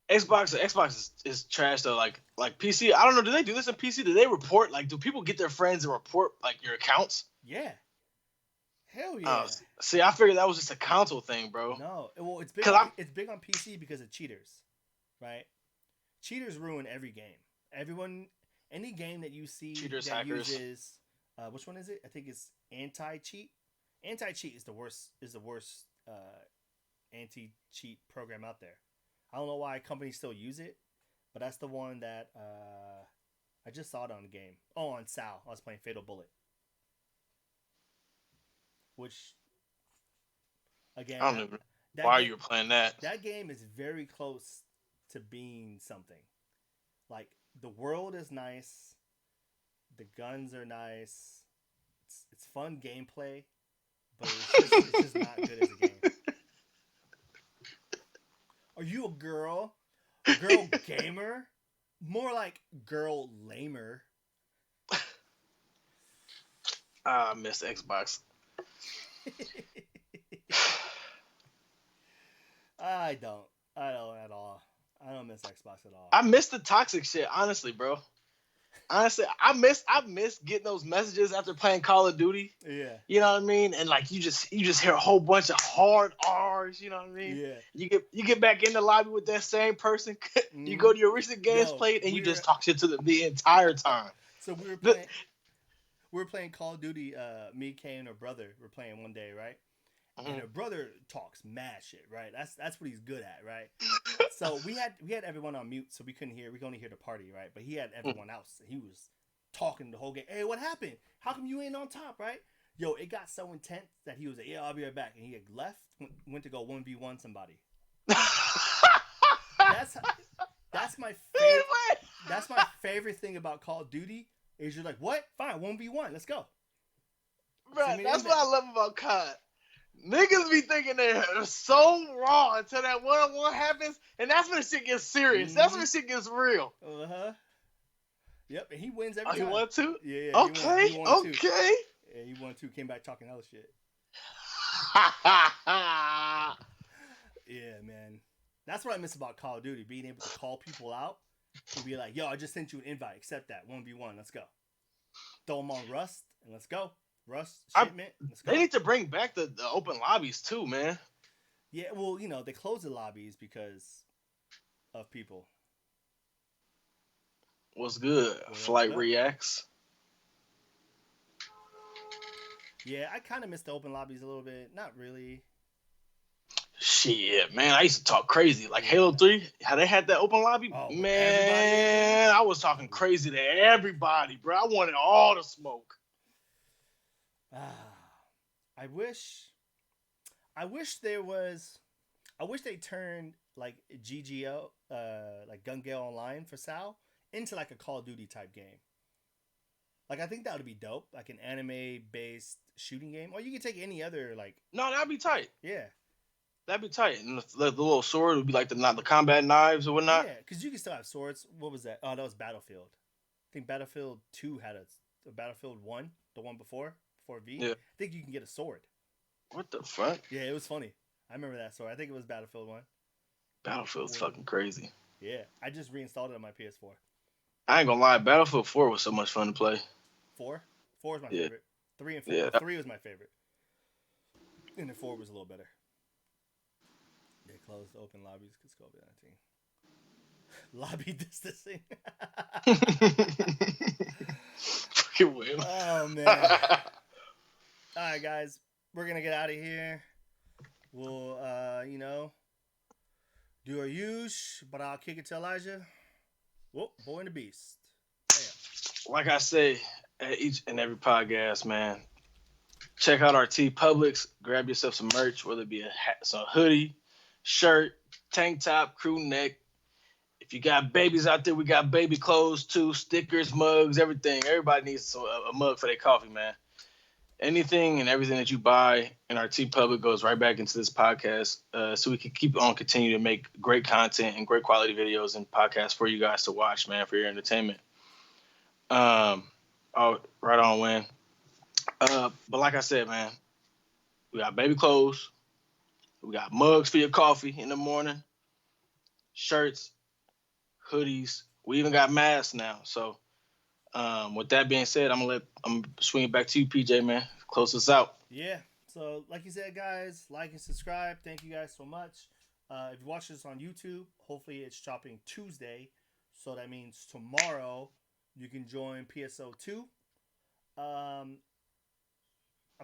Xbox is trash though. Like PC, I don't know. Do they do this in PC? Do they report? Like, do people get their friends and report like your accounts? Yeah. Hell yeah. See, I figured that was just a console thing, bro. No. Well, it's big on PC because of cheaters, right? Cheaters ruin every game. Any game that you see Cheaters, that hackers. uses, which one is it? I think it's anti-cheat. Anti-cheat is the worst anti-cheat program out there. I don't know why companies still use it, but that's the one that I just saw it on the game. Oh, on Sal. I was playing Fatal Bullet. Which, again, I don't know why you were playing that. That game is very close to being something. Like, the world is nice. The guns are nice. It's fun gameplay. But it's just not good as a game. Are you a girl? Girl gamer? More like girl lamer. I miss Xbox. I don't at all. I don't miss Xbox at all. I miss the toxic shit, honestly, bro. Honestly, I miss getting those messages after playing Call of Duty. Yeah. You know what I mean? And like you just hear a whole bunch of hard R's, you know what I mean? Yeah. You get back in the lobby with that same person. You go to your recent games played and you just talk shit to them the entire time. So we were playing Call of Duty, me, Kay, and her brother were playing one day, right? Mm-hmm. And her brother talks mad shit, right? That's what he's good at, right? So we had everyone on mute, so we couldn't hear. We could only hear the party, right? But he had everyone else, and he was talking the whole game. Hey, what happened? How come you ain't on top, right? Yo, it got so intense that he was like, "Yeah, I'll be right back," and he had left, went to go 1v1 somebody. That's my favorite. That's my favorite thing about Call of Duty is you're like, what? Fine, 1v1, let's go. Right, that's what I love about COD. Niggas be thinking they're so raw until that one-on-one happens, and that's when the shit gets serious. Mm-hmm. That's when the shit gets real. Yep, and he wins every time. He won too? Yeah. Okay, he won okay. Too. Yeah, he won too. Came back talking hella shit. Yeah, man. That's what I miss about Call of Duty, being able to call people out and be like, yo, I just sent you an invite. Accept that. 1v1. Let's go. Throw them on Rust, and let's go. Rust, shipment, let's go. They need to bring back the open lobbies too, man. Yeah, well, they close the lobbies because of people. What's good? Flight Reacts. Yeah, I kind of miss the open lobbies a little bit. Not really. Shit, man, I used to talk crazy. Like Halo 3, how they had that open lobby? Oh, man, I was talking crazy to everybody, bro. I wanted all the smoke. I wish they turned like GGO, like Gun Gale Online for Sal into like a Call of Duty type game. Like, I think that would be dope, like an anime-based shooting game. Or you could take any other, like... No, that'd be tight. Yeah. That'd be tight. And the little sword would be like the combat knives or whatnot. Yeah, because you can still have swords. What was that? Oh, that was Battlefield. I think Battlefield 2 had a Battlefield 1, the one before V. Yeah. I think you can get a sword. What the fuck? Yeah, it was funny. I remember that story. I think it was Battlefield 1. Battlefield's fucking crazy. Yeah, I just reinstalled it on my PS4. I ain't gonna lie, Battlefield 4 was so much fun to play. 4? 4 is my Yeah. favorite. 3 and 4. Yeah. 3 was my favorite. And then 4 was a little better. They closed open lobbies because COVID-19. Lobby distancing. Fucking weird. Oh, man. All right, guys. We're going to get out of here. We'll, do our use, but I'll kick it to Elijah. Whoop, boy and the beast. Damn. Like I say at each and every podcast, man, check out our T Publix. Grab yourself some merch, whether it be a hat, some hoodie, shirt, tank top, crew neck. If you got babies out there, we got baby clothes too, stickers, mugs, everything. Everybody needs a mug for their coffee, man. Anything and everything that you buy in our T Public goes right back into this podcast, so we can keep on continue to make great content and great quality videos and podcasts for you guys to watch, man, for your entertainment. Right on, Win. But like I said, man, we got baby clothes, we got mugs for your coffee in the morning, shirts, hoodies. We even got masks now. So, with that being said, I'm swinging back to you, PJ, man. Close us out. Yeah. So, like you said, guys, like and subscribe. Thank you guys so much. If you watch this on YouTube, hopefully it's dropping Tuesday. So that means tomorrow you can join PSO 2. I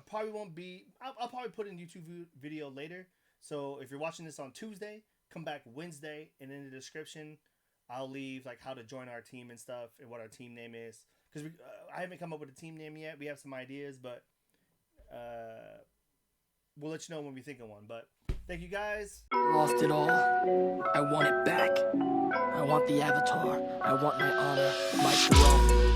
probably won't be. I'll probably put in YouTube video later. So if you're watching this on Tuesday, come back Wednesday, and in the description, I'll leave like how to join our team and stuff, and what our team name is. Because I haven't come up with a team name yet. We have some ideas, but we'll let you know when we think of one. But thank you guys. Lost it all. I want it back. I want the avatar. I want my honor, my throne.